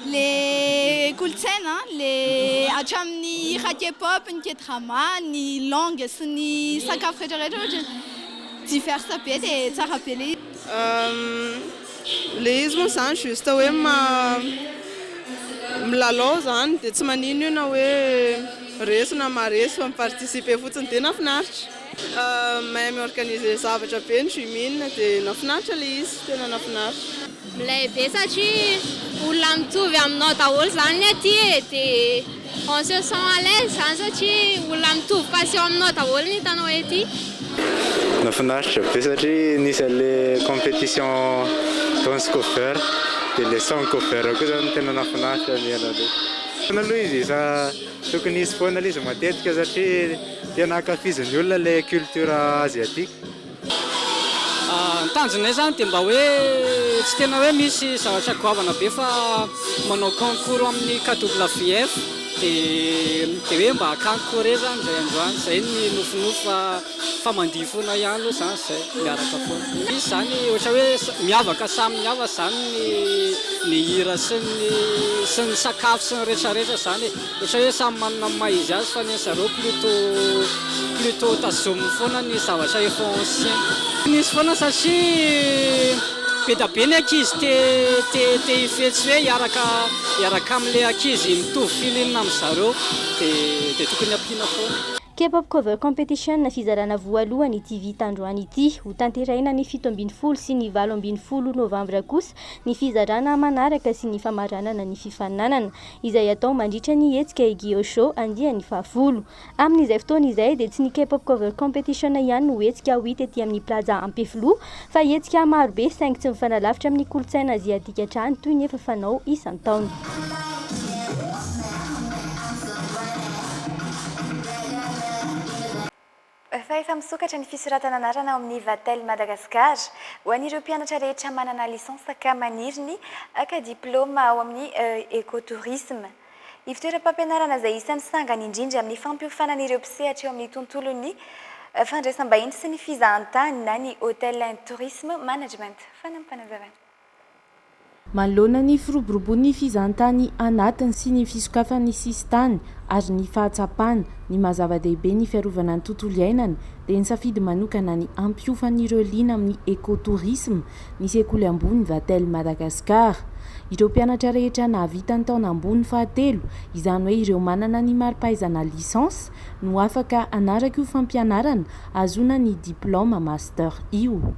le kolontsaina le hatramin'ny hira K-pop, ny K-drama, ny langue sy ny sakafo rehetrarehetra ohatra diverse be dia tsara be le izy. Le izy moa zany juste hoe milalao zany dia tsy manino io na hoe reso na mareso fa miparticiper fotsiny dia nafinaritra. Mahay miorganiser zavatra be ny Dreamin dia nafinaritra le izy, tena nafinaritra. Milay be satria olona mitovy aminao daholo zany aty dia on se sent à l'aise zany satria olona mitovy passion aminao daholo ny hitanao aty. Nafinaritra be satria nisy an'le compétition danse cover dia le song cover koa zany tena nafinaritra mihaina le. Aloha izy tokony izy foana izy matetika satria tena ankafizan'ny olona le culture aziatika. Tanjonay zany dia mba hoe tsy tena hoe misy zavatra goavana be fa manao concours amin'ny KWF dia hoe mba hakanto re zany zay androany zay ny nofinofy fa mandihy foana ihany aloha zany zay miaraka foana. Izy zany ohatra hoe miavaka samy miava zany ny hira sy ny sakafo sy ny rehetrarehetra zany ohatra hoe samy manana maha izy azy fa ny zareo plutôt tazominy foana ny zavatra efa ancien. Nisy foana satria be da be ny ankizy te hifetsy hoe hiaraka amin'ilay ankizy mitovy filinina amin'ny zareo dia tokony ampiana foana. K-pop cover competition na fizarana voalohany ity vita androany ity ho tanteraina ny 7 sy ny 8 novambra kosa ny fizarana manaraka sy ny famaranana ny fifaninanana izay atao mandritra ny hetsika Egyo Show andiany 10. Amin'izay fotoana izay dia tsy ny K-pop cover competition ihany no hetsika ho hita ety amin'ny plaza Ampefilo fa hetsika marobe saingy tsy mifanalavitra amin'ny kolotsaina aziatika hatrany toy ny efa fanao isan-taona. Efa misokatra ny fisoratana anarana ao amin'ny Vatel Madagascar ho an'ireo mpianatra rehetra manana lisansa ka maniry ny diplôma ao amin'ny écotourisme. Ny fitoeram-pampianarana izay isan'ny sangany indrindra amin'ny fampiofanan'ireo mpisehatra eo amin'ny tontolon'ny fandraisam-bahiny sy ny fizahantany na ny hôtel and tourisme management. Fanampanazavana. Manoloana ny firoborobon'ny fizahantany anatiny sy ny fisokafan'ny sistany ary ny fahatsapana ny mazava-dehibe ny fiarovana ny tontolo iainana dia nisafidy manokana ny ampiofan'ireo liana amin'ny écotourisme ny sekoly ambony Vatel Madagascar. Ireo mpianatra rehetra nahavita ny taona ambony fahatelo izany hoe ireo manana ny mari-pahaizana lisansa no afaka anaraka io fampianarana azona ny diplôme master io.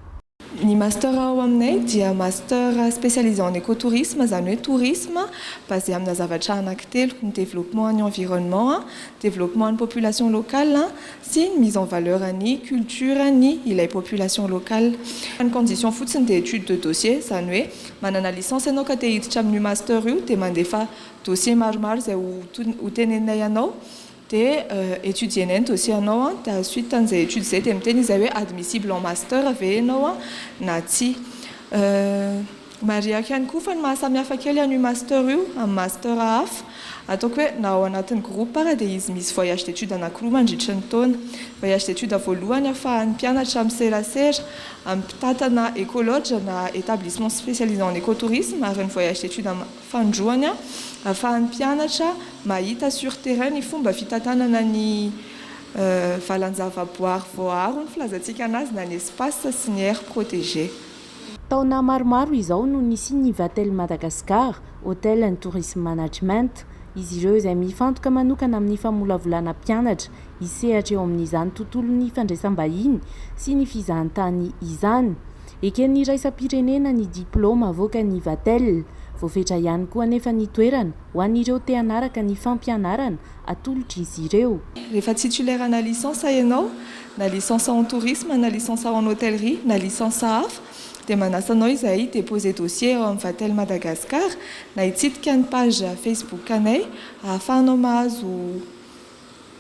Ny master ao aminay dia master spécialisé en écotourisme, zany hoe tourisme basé amina zavatra anankitelo, ny développement ny environnement, développement ny population locale sy ny mise en valeur ny culture ny ilay population locale. Ny condition fotsiny dia étude de dossier, zany hoe manana licence ianao ka te hiditra amin'ny master io dia mandefa dossier maromaro izay ho tenenay ianao dia étudier dossier anao dia suite an'izay étude izay dia miteny izay hoe admissible en master ve ianao na tsy. Mariaka ihany koa fa ny mahasamihafa kely an'io master io amin'ny master hafa ataoko hoe na ao anatin'ny groupe ara dia izy misy voyage d'étude anankiroa mandritra ny taona. Voyage d'étude voalohany ahafahan'ny mpianatra miserasera amin'ny mpitatana écologe na établissement spécialisé en écotourisme ary ny voyage d'étude fandroany ahafahan'ny mpianatra mahita sur terrain ny fomba fitantanana ny valan-javaboary voaharo ny filazantsika anazy na ny espace sy ny aire protégée. Taona maromaro izao no nisy ny Vatel Madagascar Hotel and Tourism Management. Izy ireo izay mifantoka manokana amin'ny famolavolana mpianatra hisehatra eo amin'izany tontolon'ny fandraisam-bahiny sy ny fizahantany izany. Eken'ny raisam-pirenena ny diplôma avoaka ny Vatel. Voafetra ihany koa anefa ny toerana ho an'ireo te hanaraka ny fampianarana atolotra izy ireo. Rehefa titulaire na licence ianao, na licence en tourisme, na licence en hôtellerie, na licence hafa dia manasanao izay déposer dossier ao amin'ny Vatel Madagascar na hitsidika ny page Facebook anay ahafahanao mahazo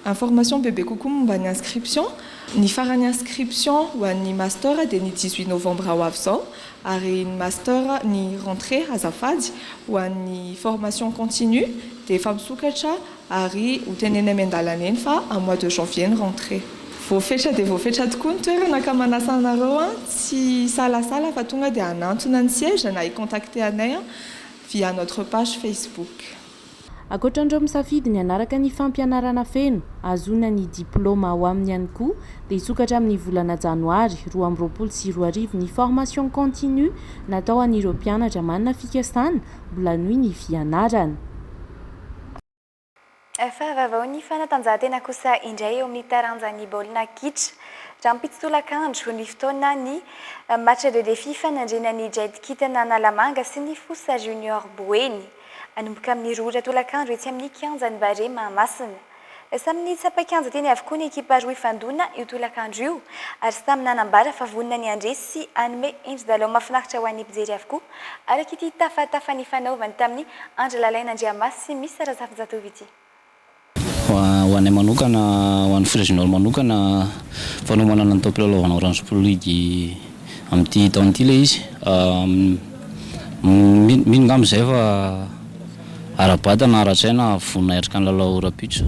information bebe kokoa momba ny inscription. Ny farany inscription ho an'ny master dia ny 18 novembre ho avy izao ary ny master ny rentrée azafady ho an'ny formation continue dia efa misokatra ary ho tenenay miandalana eny fa en mois de janvier ny rentrée. Voafetra dia voafetra tokoa ny toerana ka manasa anareo tsy salasala fa tonga dia hanantona ny siège na hicontacter anay via notre page Facebook. Ankoatran'ireo misafidy ny anaraka ny fampianarana feno azona ny diplôma ao aminy ihany koa dia hisokatra amin'ny volana janoary 2020 sy 2021 ny formation continue natao an'ireo mpianatra manana fikasana mbola nohy ny fianarana. Fahavavao ny fanatanjahantena kosa indray eo amin'ny taranjan'ny baolina kitra. Raha mpitsitolakandro ny fotoana ny match de défi fanandrena ny Jed Kitana Nalamanga sy ny Fossa Junior Boeny. Anomboka amin'ny roa tolakandro etsy amin'ny kianjan'ny Bare Mahamasina. Samy ny tsapa-kianja teny avokoa ny ekipa roa ifandona io tolakandro io ary samy nanambara fa vonona ny Andresy sy anome endri-dalao mahafinaritra ho an'ny mpijery avokoa araka ity tafatafany fanaovany tamin'ny Andry Lalaina Andriamasy sy Miss Razafinjatovo ity. Ho anay manokana ho an'ny Fossa Junior manokana fanomanana ny taom-pilalaovana Orange Pro League amin'ity taon'ity ilay izy mino amin'izay fa ara-bata na ara-tsaina vonona erika ny lalao rapitso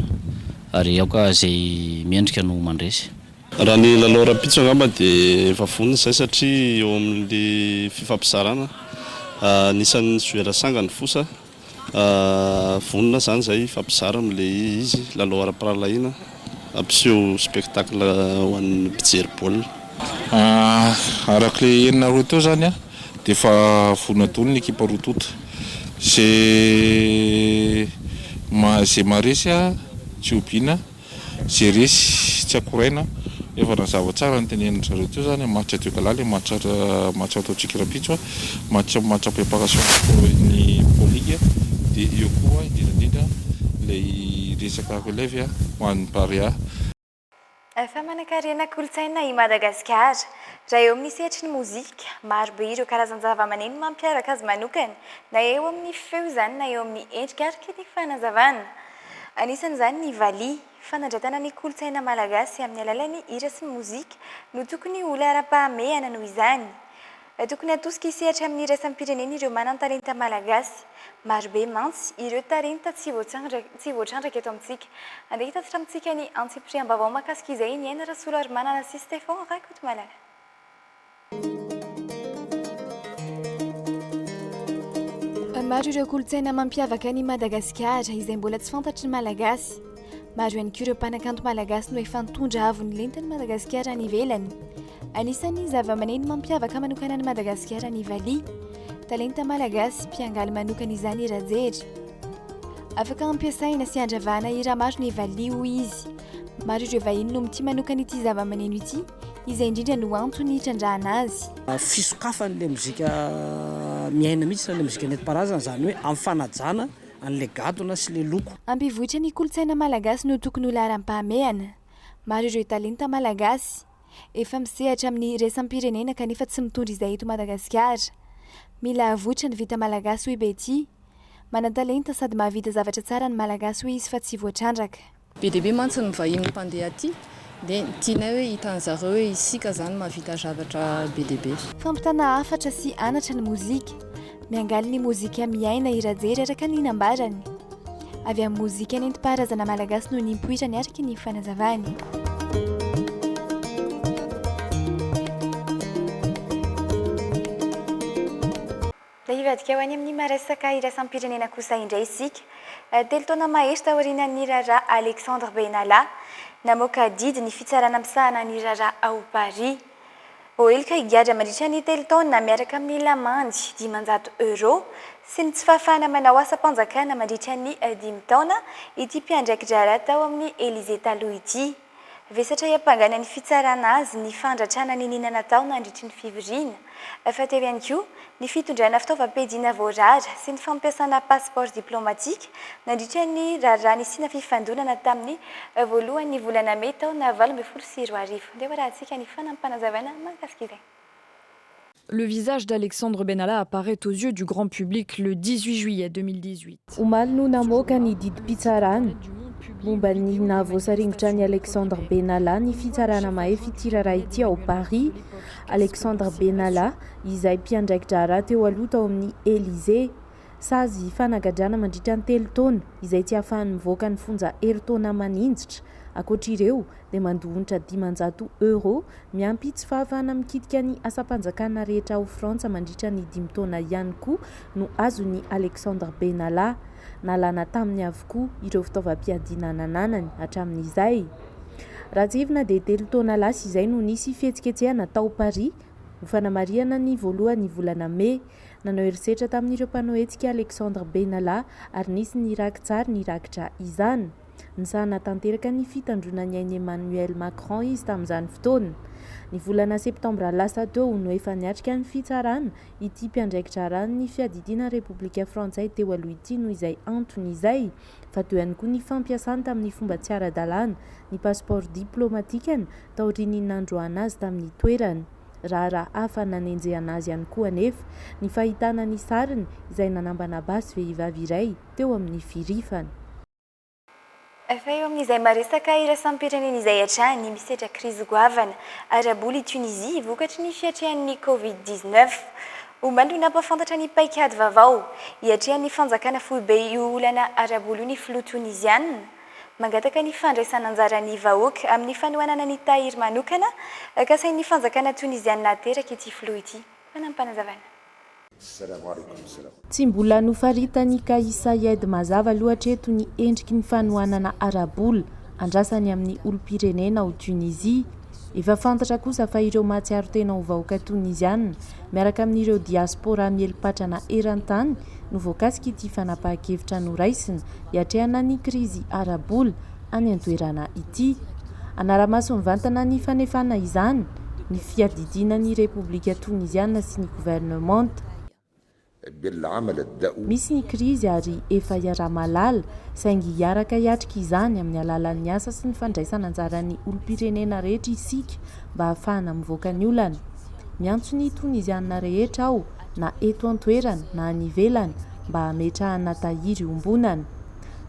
ary aoka izay miendrika no mandresy. Raha ny lalao rapitso angamba dia efa vonona izay satria eo amin'ilay fifampizarana nisan'ny joueur sanga ny Fossa vonona zany izay fampizara amin'ilay izy lalao ara-pahalalahina ampiseho spectacle ho an'ny mpijery baolina. Arak'ilay enina roa teo zany dia efa vonona daholo ny ekipa roa tota. Zay maresy tsy obiana zeresy tsy akoraina efa na zava-tsara ny tenenina zareo teo zany match teo kalala match atao tsikirapitso match préparation ny polique dia eo koa indrindra ilay resaka relève ho an'ny Paria. Fa manan-karena kolontsaina i Madagasikara raha eo amin'ny sehatry ny mozika maro be ireo karazan-java-maneno mampiaraka azy manokana na eo amin'ny feo izany na eo amin'ny endrika araka ny fanazavana. Anisan'izany ny valia fanandratana ny kolontsaina malagasy amin'ny alalan'ny hira sy ny mozika no tokony ho lara-pahamehana noho izany. Tokony atosika hisehatra amin'ny iraisam-pirenena ireo manan-talenta malagasy. Maro be mantsy ireo talenta tsy voatrandraka eto amintsika. Andeha hitatitra amintsika ny antsipitriam-baovao mahakasika izay ny Aina Rasola ary Manana sy Stéphane Rakotomala. Maro ireo kolontsaina mampiavaka ny Madagasikara izay mbola tsy fantatry ny malagasy. Maro ihany koa ireo mpanakanto malagasy no efa nitondra avy ny lentany Madagasikara any ivelany. Anisan'ny zava-maneno mampiavaka manokana ny Madagasikara ny valia. Talenta malagasy mpiangaly manokana izany irajery. Afaka ampiasaina sy andravana hira maro ny valia ho izy. Maro ireo vahiny no mitia manokana ity zava-maneno ity, izay indrindra no antony hitrandrahana azy. Fisokafan'ilay mozika miaina mihitsy na ilay mozika nentim-paharazana zany hoe amin'ny fanajana an'ilay gadona sy ilay loko. Ampivoatra ny kolontsaina malagasy no tokony ho laram-pahamehana. Maro ireo talenta malagasy efa misehatra amin'ny iraisam-pirenena kanefa tsy mitondra izay eto Madagasikara. Mila avotra ny vita malagasy hoy Betty. Manan-talenta sady mahavita zavatra tsara ny malagasy hoy izy fa tsy voatrandraka. Be dia be mantsy ny vahiny mpandeha aty dia tianay hoe hitan'zareo hoe isika zany mahavita zavatra be dia be. Fampitana hafatra sy anatra ny mozika. Miangaly ny mozika miaina irajery araka ny nambarany. Avy amin'ny mozika nentim-paharazana malagasy no nimpoirany araka ny fanazavany. Hivadika ho any amin'ny maresaka iraisam-pirenena kosa indray isika. Telo taona mahery taorian'ny raharaha Alexandre Benalla namoaka didy ny fitsarana misahana ny raharaha ao Paris. Oelika higadra mandritra ny telo taona miaraka amin'ny lamandy 500 € sy ny tsy fahafahana manao asa-panjakana mandritra ny 5 taona ity mpiandraikitra raha tao amin'ny Élysée taloha ity. Vesatra hiampangana ny fitsarana azy ny fandratrana ny ninana tao nandritry ny fivoriana. Fa teo ihany koa ny fitondrana fitaovam-piadiana voarara sy ny fampiasana passeport diplomatique nandritra ny raharaha nisina fifandonana tamin'ny voalohan'ny volana May taona 2024. Ndeha rahantsika ny fanampanazavana mahakasika izay. Le visage d'Alexandre Benalla apparaît aux yeux du grand public le 18 juillet 2018. Omaly no namoaka ny didim-pitsarana momba ny nahavoasaringotra ny Alexandre Benalla ny fitsarana mahefy ity raharaha ity ao Paris. Alexandre Benalla izay mpiandraikitra raha teo aloha tao amin'ny Élysée sazy fanagadrana mandritra ny 3 taona izay tsy ahafahan'ny mivoaka ny fonja herintaona maninjitra. Ankoatr'ireo dia mandohonitra 500 € miampy tsy fahafahana mikitika ny asa-panjakana rehetra ao Frantsa mandritra ny 5 taona ihany koa no azon'ny Alexandre Benalla. Nalana taminy avokoa ireo fitaovam-piadinana ananany hatramin'izay. Ratsivina dia 3 taona lasa izay no nisy fihetsiketsehana tao Paris ho fanamariana ny voalohan'ny volana May. Nanao erisetra tamin'ireo mpanao hetsika Alexandre Benalla ary nisy ny rakitsary ny rakitra izany. Nisahana tanteraka ny fitandronan'ny ainy Emmanuel Macron izy tamin'izany fotoana. Ny volana septambra lasa teo no efa niatrika ny fitsarana ity mpiandraikitra rano ny fiadidiana Repoblika Frantsay teo aloha ity noho izay antony izay. Fa teo ihany koa ny fampiasana tamin'ny fomba tsy ara-dalàna ny passeport diplomatikany taorian'ny nandroana azy tamin'ny toerana. Raha hafa nanenjehana azy ihany koa anefa ny fahitana ny sariny izay nanambana basy vehivavy iray teo amin'ny firifana. Fa eo amin'izay maresaka iraisam-pirenena izay hatrany misehatra krizy goavana araboly Tunisie vokatry ny fiatrehan'ny Covid-19. Ombandro nampafantatra ny paikady vaovao hiatrehan'ny fanjakana foibe io olana araboly ny filoha tunisiana. Mangataka ny fandraisana anjarany vahoaka amin'ny fanohanana ny tahiry manokana kasain'ny fanjakana tunisiana nateraka ity filoha ity. Fanampanazavana. Tsy mbola nofaritany Kais Saied mazava loatra eto ny endriky ny fanohanana araboly andrasany amin'ny olom-pirenena ao Tunisie. Efa fantatra kosa fa ireo mahatsiaro tena ho vahoaka tunisiana miaraka amin'ireo diaspora mielipatrana eran-tany no voakasika ity fanapahan-kevitra noraisina hiatrehana ny krizy araboly any antoerana ity. Anaramaso mivantana ny fanefana izany ny fiadidinan'ny Repoblika Tunisiana sy ny gouvernemanta. Misy ny krizy ary efa iara-malala saingy hiaraka hiatrika izany amin'ny alalan'ny asa sy ny fandraisana anjaran'ny olom-pirenena rehetra isika mba hahafahana mivoaka ny olana. Miantso ny Tunisiana rehetra aho na eto antoerana na any ivelany mba hametrahana tahiry ombonana.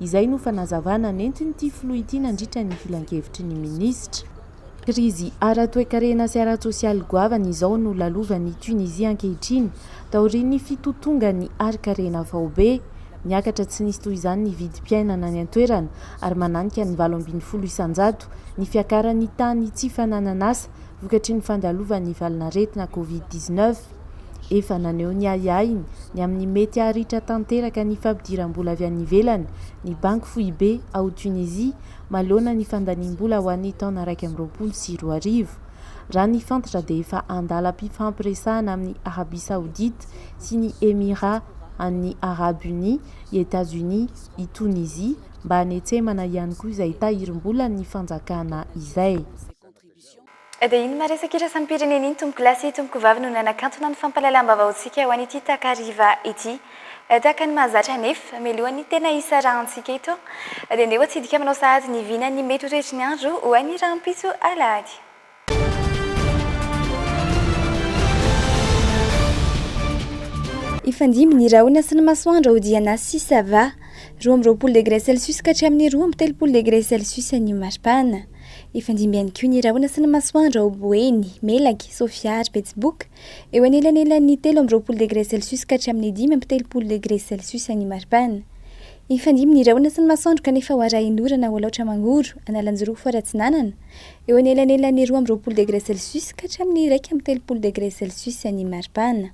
Izay no fanazavana nentin'ity filoha ity nandritra ny filan-kevitry ny minisitra. Krizy ara-toekarena sy ara-tsosialy goavana izao no lalovan'ny Tunisia ankehitriny taorian'ny fitotongany ari-karena vao be. Niakatra tsy nisy toy izany ny vidim-piainana ny antoerana ary mananika ny 720 isanjato ny fiakaran'ny tany tsy fananana asa vokatry ny fandalovan'ny valinaretina Covid-19. Efa naneo ny ahiahiny ny amin'ny mety aharitra tanteraka ny fampidiram-bola avy any ivelany ny banky FOIB ao Tunisie maloana ny fandaniam-bola ho an'ny taona 2024. Raha ny fantatra dia efa andalam-pifampiresahana amin'ny Arabie Saoudite sy ny Emirat an'ny Arabes Unis, i États-Unis, i Tunisie mba hanetsemana ihany koa izay tahirim-bola ny fanjakana izay. Dia iny maresaka irasan'ny pirenena iny tomboko lasy tomboko vavy no nanakantona ny fampahalalam-baovaontsika ho an'ity takariva ity. Tahaka ny mahazatra nefa mialohan'ny tena isarahantsika ito dia ndeha atsidika manao sahady ny vinany mety ho rehetra ny andro ho an'ny rahampitso alahady. Ifandimy ny rahona sy ny masoandro ao diana sy sava 20 degré Celsius ka hatramin'ny 20 degré Celsius ny maripana. Ifandimy ihany koa ny rahona sy ny masoandro ao Boeny, Melaky, Sofia ary Betsbook eo anelanelan'ny 13 degré Celsius ka hatramin'ny 15 degré Celsius ny maripana. Ifandimy ny rahona sy ny masoandro kanefa ho arahin'orana ho alaotra mangoro analanjoroa foaratsinanana eo anelanelan'ny 12 degré Celsius ka hatramin'ny 13 degré Celsius ny maripana.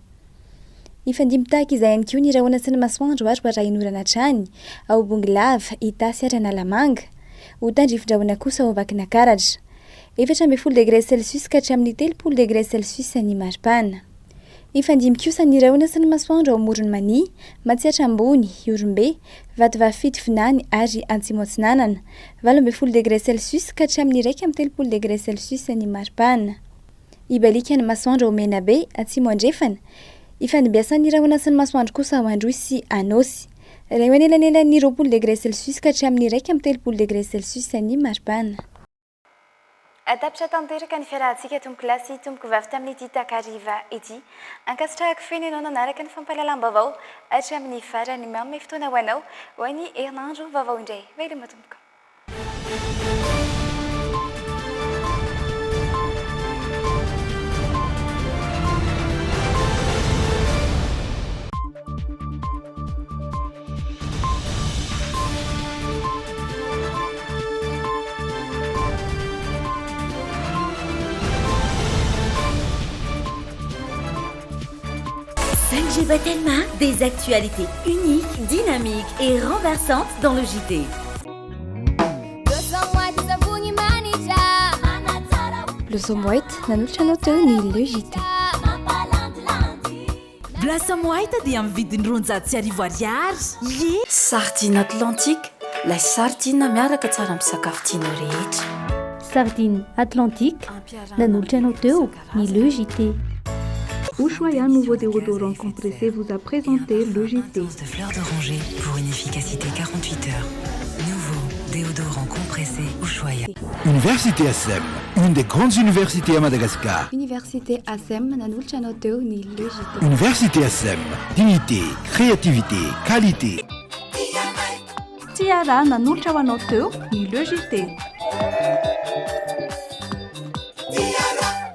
Ifandimy tahaka izay ihany koa ny rahona sy ny masoandro ary ho arahin'orana hatrany ao Bongolava, Itasy ary Analamanga. Ho tandrifondrahona kosa ao Vakinankaratra 14 degré Celsius ka hatramin'ny 13 degré Celsius ny maripana. Ifandimy kosa ny rahona sy ny masoandro ao Moronmany, Matsiatra Ambony, Orombe, Vatovavy Finany ary Antsimotsinanana 12 degré Celsius ka hatramin'ny 13 degré Celsius ny maripana. Ibalika ny masoandro ao Menabe, Atsimo Andrefana. Ifandimbiasan'ny rahona sy ny masoandro kosa ao Androisy sy Anosy raha eo anelanelan'ny 20 degré Celsius ka hatramin'ny 13 degré Celsius ny maripana. Tapitra tanteraka ny fiarahantsika tomboko lasy tomboko vavy tamin'ity takariva ity. Ankasitrahako feno ianao nanaraka ny fampahalalam-baovao hatramin'ny farany manome fotoana ho anao ho an'ny herinandro vaovao indray. Veloma tomboko. Telma, des actualités uniques, dynamiques et renversantes dans le JT. Blossom White nanolotra anao teo ny le JT. Blossom White dia amin'ny vidiny 200 ariary. Ye! Sardine Atlantique, la sardine miaraka tsara amin'ny sakafo tianao rehetra. Sardine Atlantique nanolotra anao teo ny le JT. Ushuaïa nouveau déodorant compressé vous a présenté le JT. De fleurs d'oranger pour une efficacité 48 heures. Nouveau déodorant compressé Ushuaïa. Université ASEM, une des grandes universités à Madagascar. Université ASEM nanolotra anao teo ny le JT. Université ASEM, dignité, créativité, qualité. Tiara nanolotra anao teo ny le JT.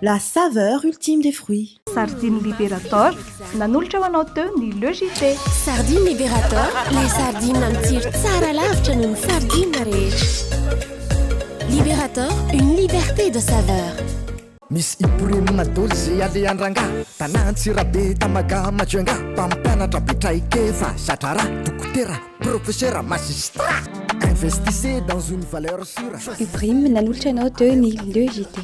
La saveur ultime des fruits. Sardine Liberator, nanolotra anao teo ny le JT. Sardine Liberator, les sardines nantsiro tsara lavitra noho ny sardine rehetra. Liberator, une liberté de saveur. Miss Ibrahim Dolce Aliandranga, Tanantsirabe Tamaga Majuanga, Pampanatra Betraikefa, Satara, Dokotera, Professeur Magistrat. Investissez dans une valeur sûre. Ibrahim nanolotra anao teo ny le JT.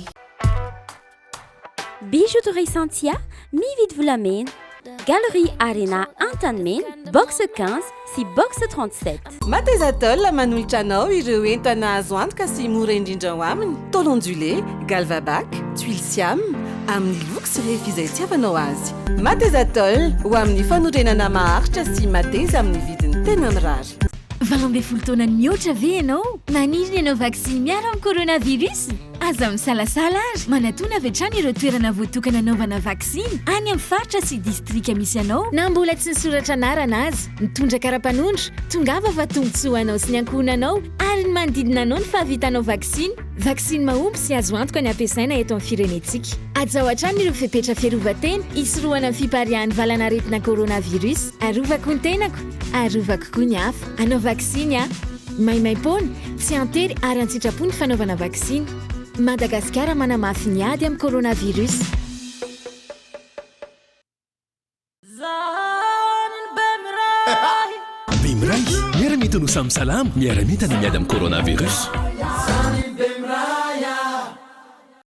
Bijouterie Santia, mividy volamena, Galerie Arena Antanmen, box 15 sy box 37. Matezatol manolotra anao ireo entana azo antoka sy mora indrindra ho aminy. Tôle ondulé, galvabac, tuile siam amin'ny loko sy rehefa izay tiavanao azy. Matezatol ho amin'ny fanorenana maharitra sy mateza amin'ny vidiny tena mirary. 20 taona mihoatra ve ianao? Maniry ianao vaksiny miaro amin'ny coronavirus? Aza misalasala ary manatona avy hatrany ireo toerana voatokana anaovana vaksiny any amin'ny faritra sy distrika misy anao na mbola tsy nisoratra anarana azy. Mitondra kara-panondro, tongava fa tombotsoa anao sy ny ankohonanao ary ny manodidina anao ny fahavitanao vaksiny. Vaksiny mahomby sy azo antoka ny ampiasaina eto amin'ny firenetsika. Aza hatrany ireo fepetra fiarovan-tena hisorohana amin'ny fiparihan'ny valanaretina coronavirus. Arovako ny tenako, arovako koa ny hafa. Anao vaksiny a, maimaim-pona, tsy antery ary an-tsitrapo ny fanaovana vaksiny. Madagasikara manamafy ny ady amin'ny coronavirus. Bimray, miara-mita no samy salama, miara-mita ny miady amin'ny coronavirus.